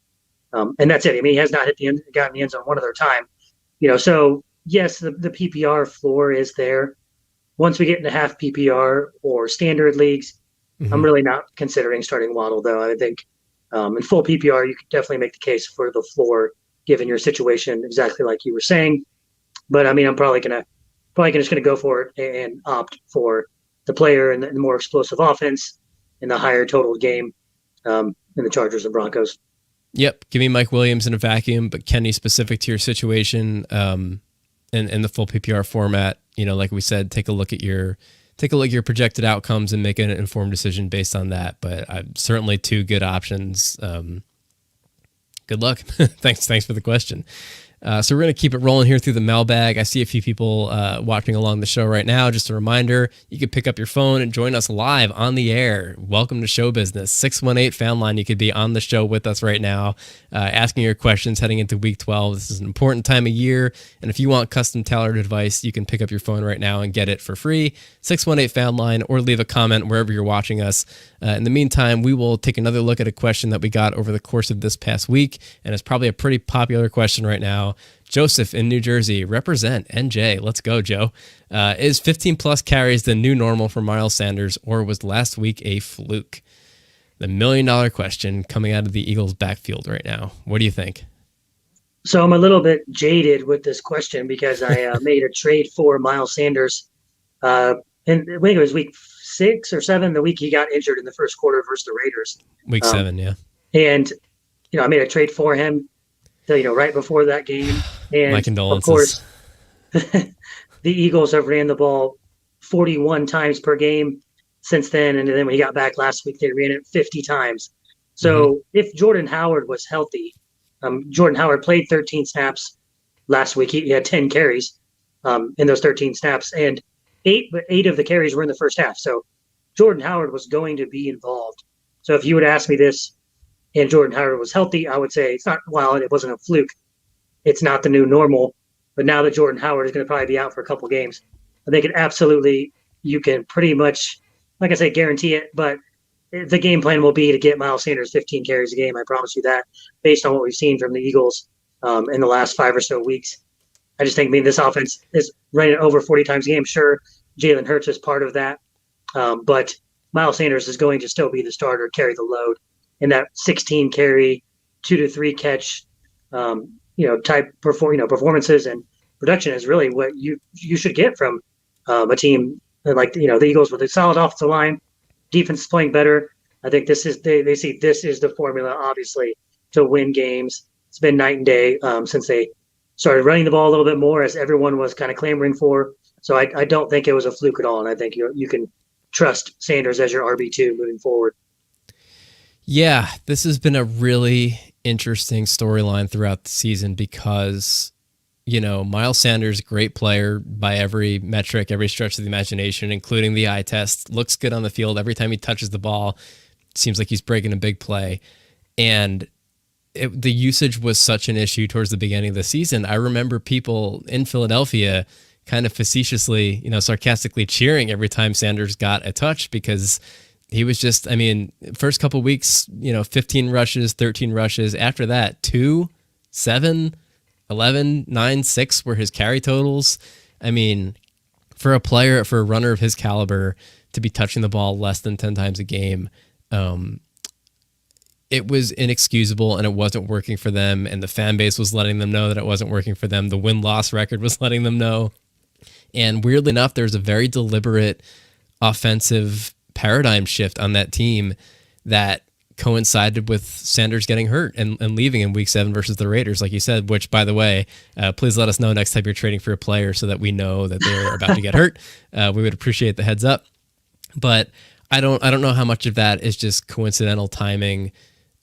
and that's it. I mean, he has not gotten the end zone one other time. So yes, the PPR floor is there. Once we get into half PPR or standard leagues, I'm really not considering starting Waddle, though. I think in full PPR, you could definitely make the case for the floor, given your situation, exactly like you were saying. But I mean, I'm probably just gonna go for it and opt for the player and the more explosive offense and the higher total game in the Chargers and Broncos. Yep, give me Mike Williams in a vacuum, but Kenny, specific to your situation, in the full PPR format, like we said, take a look at your projected outcomes and make an informed decision based on that. But certainly 2 good options. Good luck. Thanks for the question. So we're going to keep it rolling here through the mailbag. I see a few people watching along the show right now. Just a reminder, you can pick up your phone and join us live on the air. Welcome to show business. 618 Fanline. You could be on the show with us right now, asking your questions heading into week 12. This is an important time of year. And if you want custom tailored advice, you can pick up your phone right now and get it for free. 618 Fanline, or leave a comment wherever you're watching us. In the meantime, we will take another look at a question that we got over the course of this past week. And it's probably a pretty popular question right now. Joseph in New Jersey, represent NJ. Let's go, Joe. Is 15 plus carries the new normal for Miles Sanders, or was last week a fluke? The $1 million question coming out of the Eagles' backfield right now. What do you think? So I'm a little bit jaded with this question because I made a trade for Miles Sanders. And I think it was week 6 or 7, the week he got injured in the first quarter versus the Raiders. Week 7, yeah. And, I made a trade for him, right before that game. And my condolences. Of course, the Eagles have ran the ball 41 times per game since then. And then when he got back last week, they ran it 50 times. So if Jordan Howard was healthy, Jordan Howard played 13 snaps last week. He had 10 carries in those 13 snaps, and eight of the carries were in the first half. So Jordan Howard was going to be involved. So if you would ask me this and Jordan Howard was healthy, I would say it wasn't a fluke. It's not the new normal. But now that Jordan Howard is going to probably be out for a couple games, I think you can pretty much, like I say, guarantee it. But the game plan will be to get Miles Sanders 15 carries a game. I promise you that, based on what we've seen from the Eagles in the last 5 or so weeks. I just think, this offense is running over 40 times a game. Sure, Jalen Hurts is part of that. But Miles Sanders is going to still be the starter, carry the load. And that 16 carry, 2 to 3 catch, performances and production is really what you should get from a team like the Eagles with a solid offensive line, defense is playing better. I think they see this is the formula, obviously, to win games. It's been night and day since they started running the ball a little bit more, as everyone was kind of clamoring for. So I don't think it was a fluke at all, and I think you can trust Sanders as your RB2 moving forward. Yeah, this has been a really interesting storyline throughout the season because, Miles Sanders, great player by every metric, every stretch of the imagination, including the eye test, looks good on the field. Every time he touches the ball, it seems like he's breaking a big play. And the usage was such an issue towards the beginning of the season. I remember people in Philadelphia kind of facetiously, sarcastically cheering every time Sanders got a touch because he was just, first couple of weeks, 15 rushes, 13 rushes. After that, 2, 7, 11, 9, 6 were his carry totals. for a runner of his caliber to be touching the ball less than 10 times a game, it was inexcusable, and it wasn't working for them, and the fan base was letting them know that it wasn't working for them. The win-loss record was letting them know. And weirdly enough, there's a very deliberate offensive paradigm shift on that team that coincided with Sanders getting hurt and leaving in week 7 versus the Raiders, like you said, which, by the way, please let us know next time you're trading for a player so that we know that they're about to get hurt. We would appreciate the heads up. But I don't know how much of that is just coincidental timing.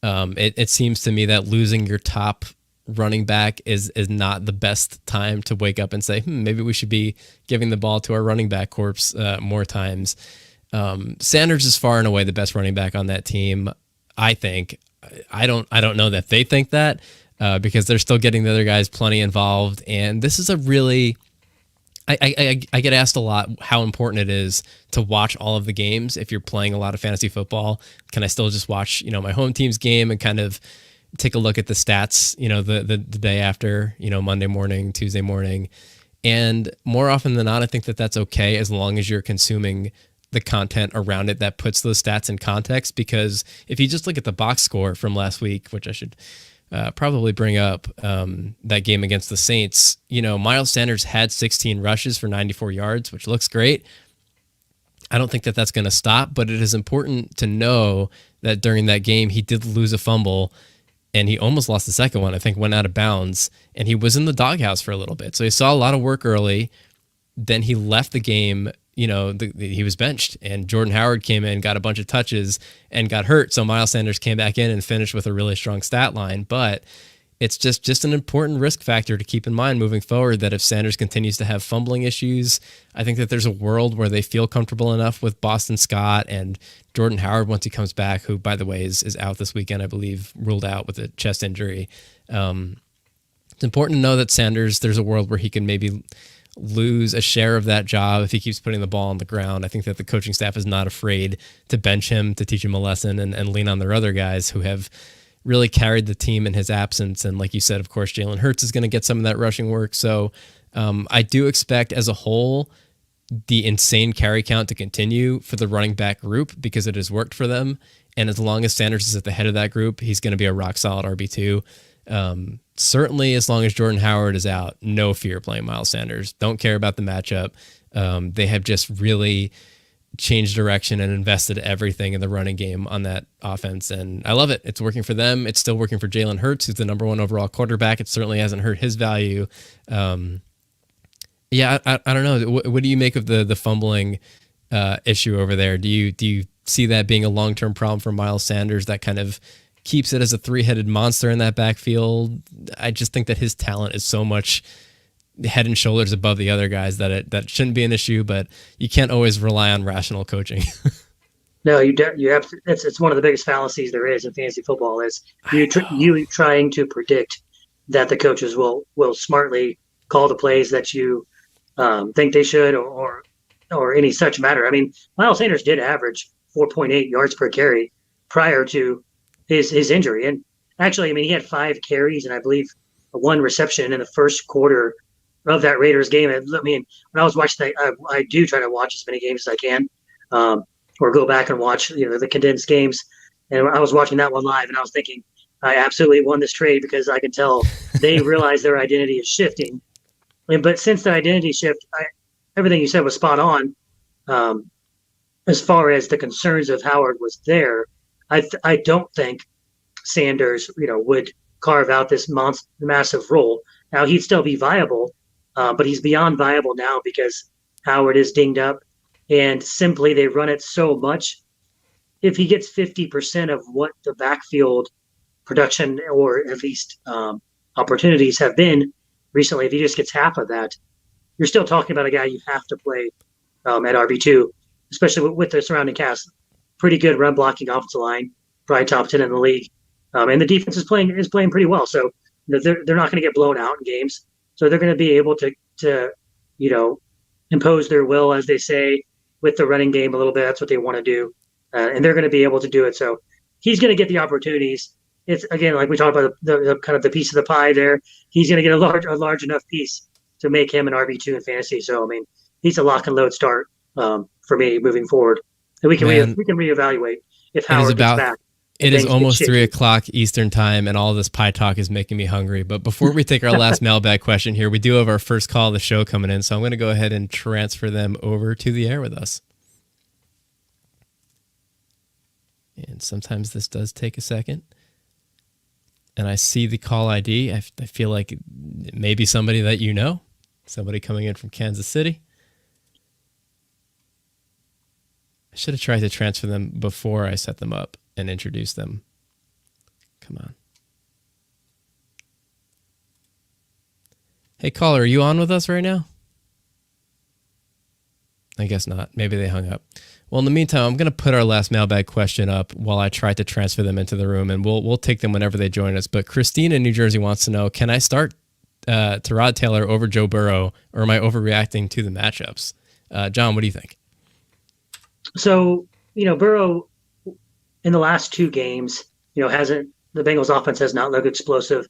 It seems to me that losing your top running back is not the best time to wake up and say, maybe we should be giving the ball to our running back corpse more times. Sanders is far and away the best running back on that team, I think. I don't know that they think that because they're still getting the other guys plenty involved. And this is a really, I get asked a lot how important it is to watch all of the games if you're playing a lot of fantasy football. Can I still just watch, my home team's game and kind of take a look at the stats, the day after, Monday morning, Tuesday morning? And more often than not, I think that that's okay as long as you're consuming the content around it that puts those stats in context. Because if you just look at the box score from last week, which I should probably bring up, that game against the Saints, Miles Sanders had 16 rushes for 94 yards, which looks great. I don't think that that's going to stop, but it is important to know that during that game, he did lose a fumble, and he almost lost the second one. I think went out of bounds, and he was in the doghouse for a little bit. So he saw a lot of work early. Then he left the game. He was benched, and Jordan Howard came in, got a bunch of touches, and got hurt. So Miles Sanders came back in and finished with a really strong stat line. But it's just an important risk factor to keep in mind moving forward, that if Sanders continues to have fumbling issues, I think that there's a world where they feel comfortable enough with Boston Scott and Jordan Howard once he comes back, who, by the way, is out this weekend, I believe, ruled out with a chest injury. It's important to know that Sanders, there's a world where he can maybe lose a share of that job if he keeps putting the ball on the ground. I think that the coaching staff is not afraid to bench him, to teach him a lesson, and lean on their other guys who have really carried the team in his absence. And like you said, of course, Jalen Hurts is going to get some of that rushing work. So I do expect as a whole the insane carry count to continue for the running back group because it has worked for them. And as long as Sanders is at the head of that group, he's going to be a rock solid RB2. Certainly as long as Jordan Howard is out, no fear playing Miles Sanders. Don't care about the matchup. They have just really changed direction and invested everything in the running game on that offense. And I love it. It's working for them. It's still working for Jalen Hurts, who's the number 1 overall quarterback. It certainly hasn't hurt his value. I don't know. What do you make of the fumbling issue over there? Do you see that being a long-term problem for Miles Sanders that kind of keeps it as a 3-headed monster in that backfield? I just think that his talent is so much head and shoulders above the other guys that shouldn't be an issue, but you can't always rely on rational coaching. No, you have. It's one of the biggest fallacies there is in fantasy football is you trying to predict that the coaches will smartly call the plays that you think they should or any such matter. I mean, Miles Sanders did average 4.8 yards per carry prior to his injury, and actually, I mean, he had 5 carries and I believe 1 reception in the first quarter of that Raiders game. I mean, when I was watching that, I do try to watch as many games as I can, or go back and watch, the condensed games. And I was watching that one live, and I was thinking, I absolutely won this trade because I can tell they realize their identity is shifting. But since the identity shift, everything you said was spot on. As far as the concerns of Howard was there, I don't think Sanders, would carve out this massive role. Now he'd still be viable. But he's beyond viable now because Howard is dinged up, and simply they run it so much. If he gets 50% of what the backfield production or at least opportunities have been recently, if he just gets half of that, you're still talking about a guy you have to play at RB2, especially with the surrounding cast. Pretty good run blocking offensive line, probably top 10 in the league, and the defense is playing pretty well. So they're not going to get blown out in games. So they're going to be able to impose their will, as they say, with the running game a little bit. That's what they want to do, and they're going to be able to do it. So he's going to get the opportunities. It's again like we talked about the kind of the piece of the pie there. He's going to get a large enough piece to make him an RB2 in fantasy. So I mean, he's a lock and load start for me moving forward. And we can reevaluate if Howard gets back. It is almost 3 o'clock Eastern time, and all this pie talk is making me hungry. But before we take our last mailbag question here, we do have our first call of the show coming in, so I'm going to go ahead and transfer them over to the air with us. And sometimes this does take a second. And I see the call ID. I feel like it may be somebody that you know, somebody coming in from Kansas City. I should have tried to transfer them before I set them up and introduce them. Come on. Hey, caller, are you on with us right now? I guess not. Maybe they hung up. Well, in the meantime, I'm going to put our last mailbag question up while I try to transfer them into the room, and we'll take them whenever they join us. But Christine in New Jersey wants to know, can I start Tyrod Taylor over Joe Burrow, or am I overreacting to the matchups? John, what do you think? So, Burrow in the last 2 games, the Bengals offense has not looked explosive.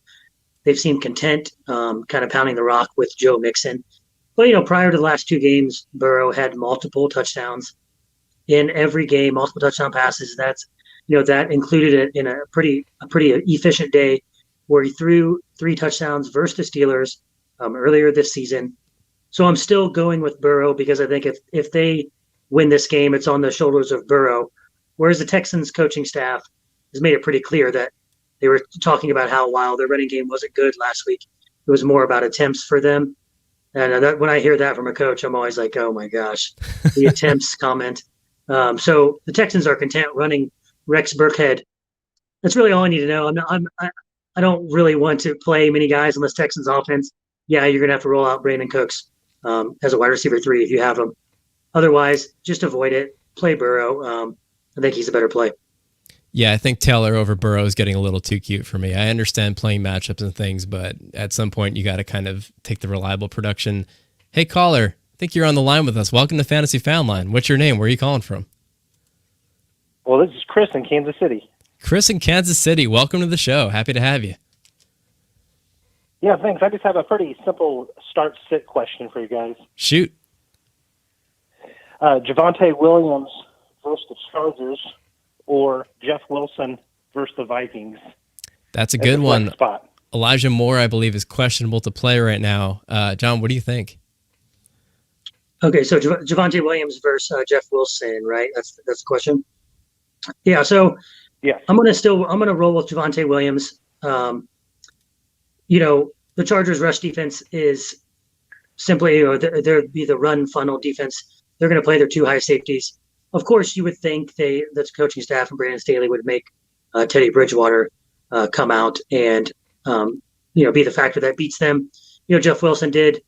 They've seemed content, kind of pounding the rock with Joe Mixon. But, prior to the last 2 games, Burrow had multiple touchdowns in every game, multiple touchdown passes. That's, that included it in a pretty efficient day where he threw 3 touchdowns versus the Steelers earlier this season. So I'm still going with Burrow because I think if they win this game, it's on the shoulders of Burrow. Whereas the Texans coaching staff has made it pretty clear that they were talking about how while their running game wasn't good last week, it was more about attempts for them. And when I hear that from a coach, I'm always like, oh my gosh, the attempts comment. So the Texans are content running Rex Burkhead. That's really all I need to know. I don't really want to play many guys unless Texans offense. Yeah, you're gonna have to roll out Brandon Cooks as a wide receiver 3 if you have him. Otherwise, just avoid it. Play Burrow. I think he's a better play. Yeah, I think Taylor over Burrow is getting a little too cute for me. I understand playing matchups and things, but at some point you got to kind of take the reliable production. Hey, caller, I think you're on the line with us. Welcome to Fantasy Fanline. What's your name? Where are you calling from? Well, this is Chris in Kansas City. Chris in Kansas City. Welcome to the show. Happy to have you. Yeah, thanks. I just have a pretty simple start-sit question for you guys. Shoot. Javonte Williams versus the Chargers, or Jeff Wilson versus the Vikings? That's a good one. Spot. Elijah Moore, I believe, is questionable to play right now. John, what do you think? Okay, so Javonte Williams versus Jeff Wilson, right? That's the question. Yeah. So yeah, I'm gonna roll with Javonte Williams. The Chargers' rush defense is simply, they're be the run funnel defense. They're going to play their 2 high safeties. Of course, you would think the coaching staff and Brandon Staley would make Teddy Bridgewater come out and be the factor that beats them. Jeff Wilson did,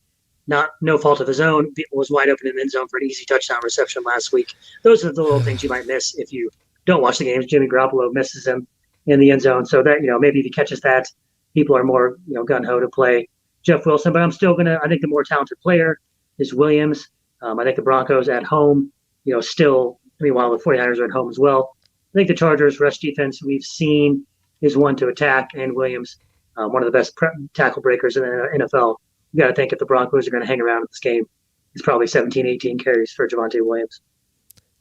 no fault of his own, was wide open in the end zone for an easy touchdown reception last week. Those are the little things you might miss if you don't watch the games. Jimmy Garoppolo misses him in the end zone, so that maybe if he catches that, people are more gun ho to play Jeff Wilson. But I'm still I think the more talented player is Williams. I think the Broncos at home. While the 49ers are at home as well. I think the Chargers' rush defense we've seen is one to attack, and Williams, one of the best tackle breakers in the NFL. You got to think if the Broncos are going to hang around in this game, it's probably 17, 18 carries for Javonte Williams.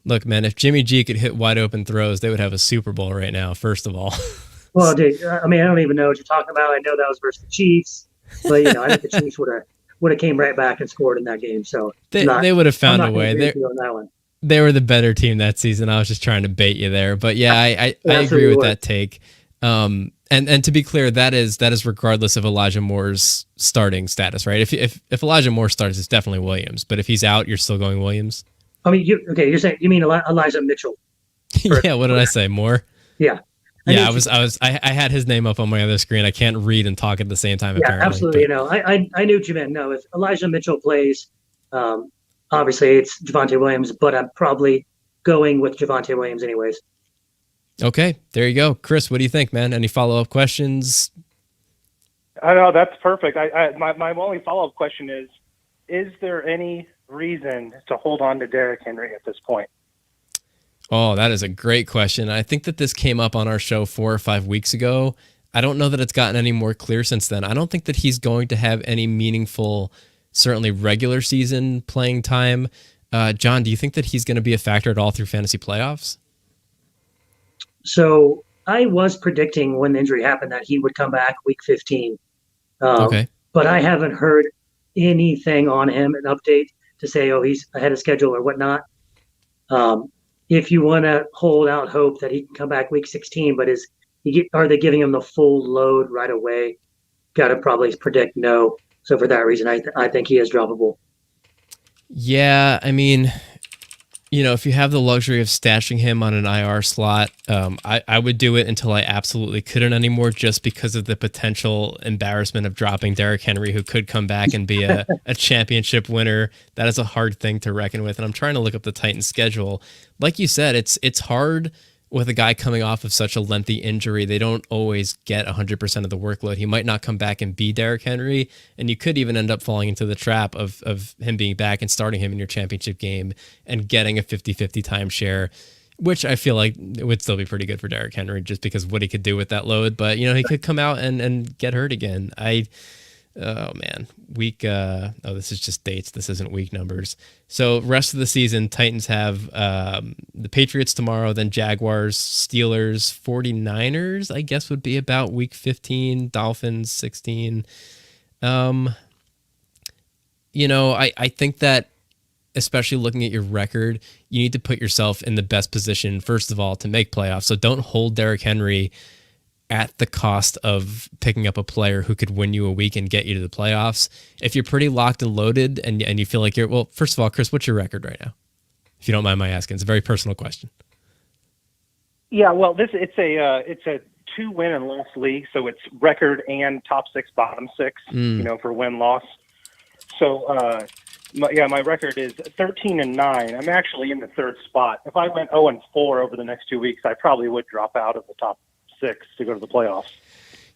Look, man, if Jimmy G could hit wide open throws, they would have a Super Bowl right now, first of all. Well, dude, I don't even know what you're talking about. I know that was versus the Chiefs, but I think the Chiefs would have came right back and scored in that game. So they would have found a way. On that one. They were the better team that season. I was just trying to bait you there, but yeah, I agree with that take. And to be clear, that is regardless of Elijah Moore's starting status, right? If Elijah Moore starts, it's definitely Williams. But if he's out, you're still going Williams. I mean, you mean Elijah Mitchell? Yeah. What did I say? Moore? Yeah. I had his name up on my other screen. I can't read and talk at the same time. Yeah, apparently, absolutely. But... I knew what you meant. No, if Elijah Mitchell plays, obviously it's Javonte Williams, but I'm probably going with Javonte Williams anyways. Okay, there you go. Chris, what do you think, man? Any follow-up questions? I know, that's perfect. My only follow-up question is there any reason to hold on to Derrick Henry at this point? Oh, that is a great question. I think that this came up on our show 4 or 5 weeks ago. I don't know that it's gotten any more clear since then. I don't think that he's going to have any meaningful certainly regular season playing time. John, do you think that he's going to be a factor at all through fantasy playoffs? So I was predicting when the injury happened that he would come back week 15. Okay. But I haven't heard anything on him, an update to say, oh, he's ahead of schedule or whatnot. If you want to hold out hope that he can come back week 16, but are they giving him the full load right away? Got to probably predict no. So for that reason, I think he is droppable. Yeah, I mean, if you have the luxury of stashing him on an IR slot, I would do it until I absolutely couldn't anymore, just because of the potential embarrassment of dropping Derrick Henry, who could come back and be a championship winner. That is a hard thing to reckon with. And I'm trying to look up the Titans schedule. Like you said, it's hard with a guy coming off of such a lengthy injury. They don't always get 100% of the workload. He might not come back and be Derrick Henry, and you could even end up falling into the trap of him being back and starting him in your championship game and getting a 50-50 timeshare, which I feel like it would still be pretty good for Derrick Henry just because of what he could do with that load. But, he could come out and get hurt again. Oh man, this is just dates. This isn't week numbers. So rest of the season, Titans have the Patriots tomorrow, then Jaguars, Steelers, 49ers, I guess would be about week 15, Dolphins 16. I think that especially looking at your record, you need to put yourself in the best position, first of all, to make playoffs. So don't hold Derrick Henry at the cost of picking up a player who could win you a week and get you to the playoffs. If you're pretty locked and loaded and you feel like well, first of all, Chris, what's your record right now? If you don't mind my asking, it's a very personal question. Yeah, well, it's a 2-win and loss league, so it's record and top 6, bottom 6, for win-loss. So, my record is 13-9. I'm actually in the third spot. If I went 0-4 over the next 2 weeks, I probably would drop out of the top 6 to go to the playoffs.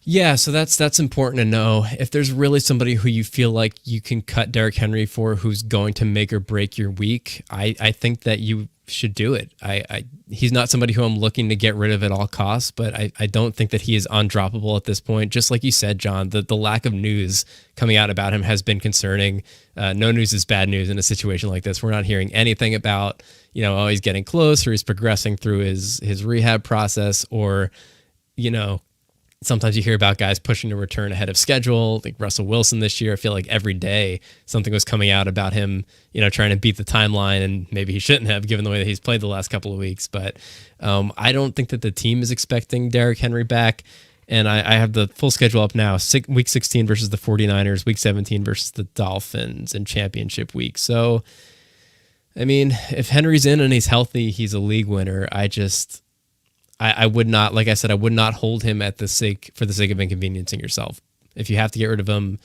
Yeah, so that's important to know. If there's really somebody who you feel like you can cut Derrick Henry for, who's going to make or break your week, I think that you should do it. He's not somebody who I'm looking to get rid of at all costs, but I don't think that he is undroppable at this point. Just like you said, John, the lack of news coming out about him has been concerning. No news is bad news in a situation like this. We're not hearing anything about, he's getting close or he's progressing through his rehab process, or sometimes you hear about guys pushing to return ahead of schedule, like Russell Wilson this year. I feel like every day something was coming out about him, trying to beat the timeline, and maybe he shouldn't have, given the way that he's played the last couple of weeks. But I don't think that the team is expecting Derrick Henry back. And I have the full schedule up now. Week 16 versus the 49ers, week 17 versus the Dolphins, and championship week. So, I mean, if Henry's in and he's healthy, he's a league winner. I would not, like I said, I would not hold him for the sake of inconveniencing yourself. If you have to get rid of him,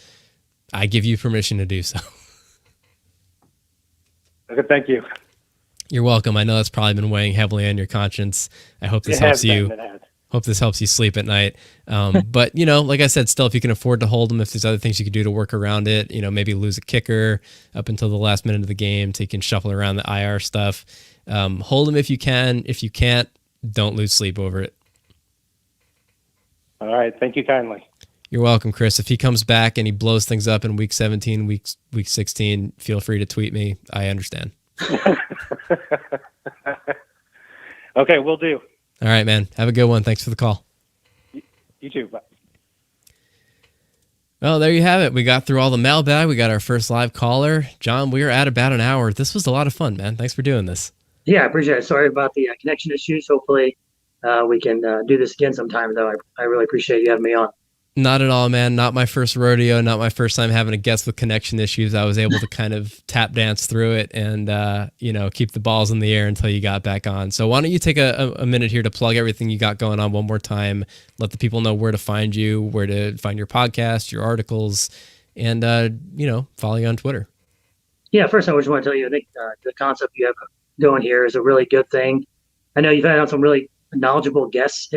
I give you permission to do so. Okay, thank you. You're welcome. I know that's probably been weighing heavily on your conscience. I hope this helps you. Hope this helps you sleep at night. But, like I said, still, if you can afford to hold him, if there's other things you could do to work around it, maybe lose a kicker up until the last minute of the game so you can shuffle around the IR stuff. Hold him if you can. If you can't, don't lose sleep over it. All right. Thank you kindly. You're welcome, Chris. If he comes back and he blows things up in week 17, week 16, feel free to tweet me. I understand. Okay, will do. All right, man. Have a good one. Thanks for the call. You too. Bye. Well, there you have it. We got through all the mailbag. We got our first live caller. John, we are at about an hour. This was a lot of fun, man. Thanks for doing this. Yeah, I appreciate it. Sorry about the connection issues. Hopefully we can do this again sometime, though. I really appreciate you having me on. Not at all, man. Not my first rodeo. Not my first time having a guest with connection issues. I was able to kind of tap dance through it and, keep the balls in the air until you got back on. So why don't you take a minute here to plug everything you got going on one more time. Let the people know where to find you, where to find your podcast, your articles, and, follow you on Twitter. Yeah, first I just want to tell you, I think the concept you have going here is a really good thing. I know you've had on some really knowledgeable guests.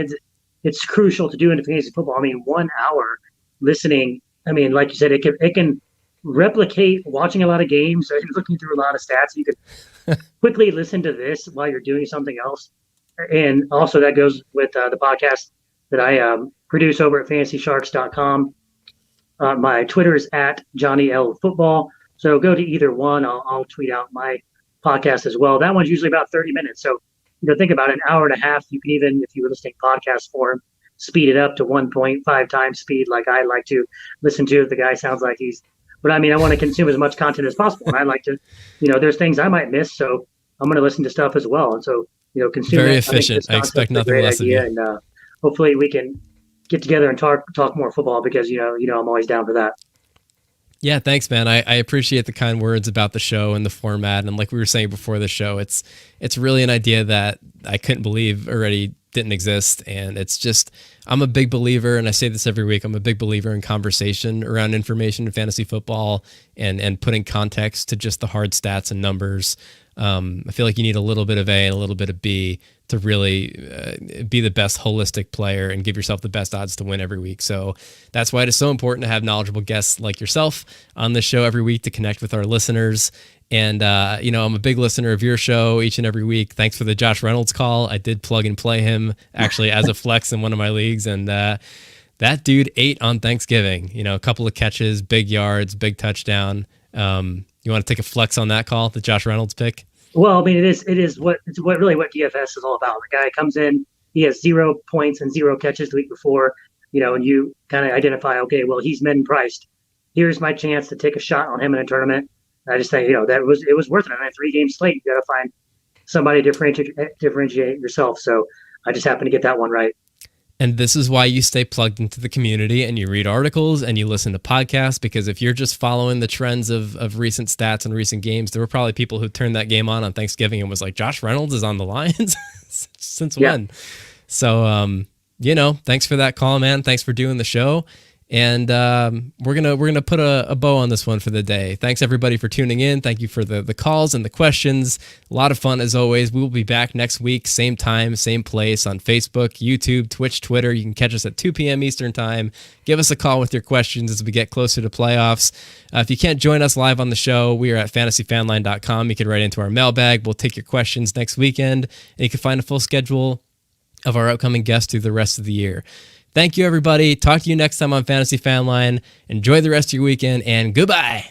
It's crucial to do in fantasy football. I mean, 1 hour listening. I mean, like you said, it can replicate watching a lot of games and looking through a lot of stats. You can quickly listen to this while you're doing something else. And also that goes with the podcast that I produce over at fantasysharks.com. My Twitter is at Johnny L Football. So go to either one. I'll tweet out my podcast as well. That one's usually about 30 minutes. So, think about an hour and a half. You can even, if you were listening podcast form, speed it up to 1.5 times speed, like I like to listen to. The guy sounds like but I want to consume as much content as possible. And I like to, there's things I might miss. So I'm going to listen to stuff as well. And so, consume very that. efficient. I expect nothing less of you. And hopefully we can get together and talk more football because, I'm always down for that. Yeah, thanks, man. I appreciate the kind words about the show and the format. And like we were saying before the show, it's really an idea that I couldn't believe already didn't exist. And it's just, I'm a big believer, and I say this every week, I'm a big believer in conversation around information in fantasy football and putting context to just the hard stats and numbers. I feel like you need a little bit of A and a little bit of B to really be the best holistic player and give yourself the best odds to win every week. So that's why it is so important to have knowledgeable guests like yourself on the show every week to connect with our listeners. And, I'm a big listener of your show each and every week. Thanks for the Josh Reynolds call. I did plug and play him actually as a flex in one of my leagues. And that dude ate on Thanksgiving, a couple of catches, big yards, big touchdown. You want to take a flex on that call, the Josh Reynolds pick? Well, it is what DFS is all about. The guy comes in, he has 0 points and 0 catches the week before, and you kind of identify, okay, well, he's min-priced. Here's my chance to take a shot on him in a tournament. I just say, it was worth it. On a 3-game slate, you got to find somebody to differentiate yourself. So I just happened to get that one right. And this is why you stay plugged into the community and you read articles and you listen to podcasts, because if you're just following the trends of recent stats and recent games, there were probably people who turned that game on Thanksgiving and was like, Josh Reynolds is on the Lions? Since when? So, thanks for that call, man. Thanks for doing the show. And we're gonna put a bow on this one for the day. Thanks everybody for tuning in. Thank you for the calls and the questions. A lot of fun as always. We will be back next week, same time, same place, on Facebook, YouTube, Twitch, Twitter. You can catch us at 2 p.m. Eastern time. Give us a call with your questions as we get closer to playoffs. If you can't join us live on the show, we are at fantasyfanline.com. You can write into our mailbag. We'll take your questions next weekend, and you can find a full schedule of our upcoming guests through the rest of the year. Thank you, everybody. Talk to you next time on Fantasy Fanline. Enjoy the rest of your weekend, and goodbye.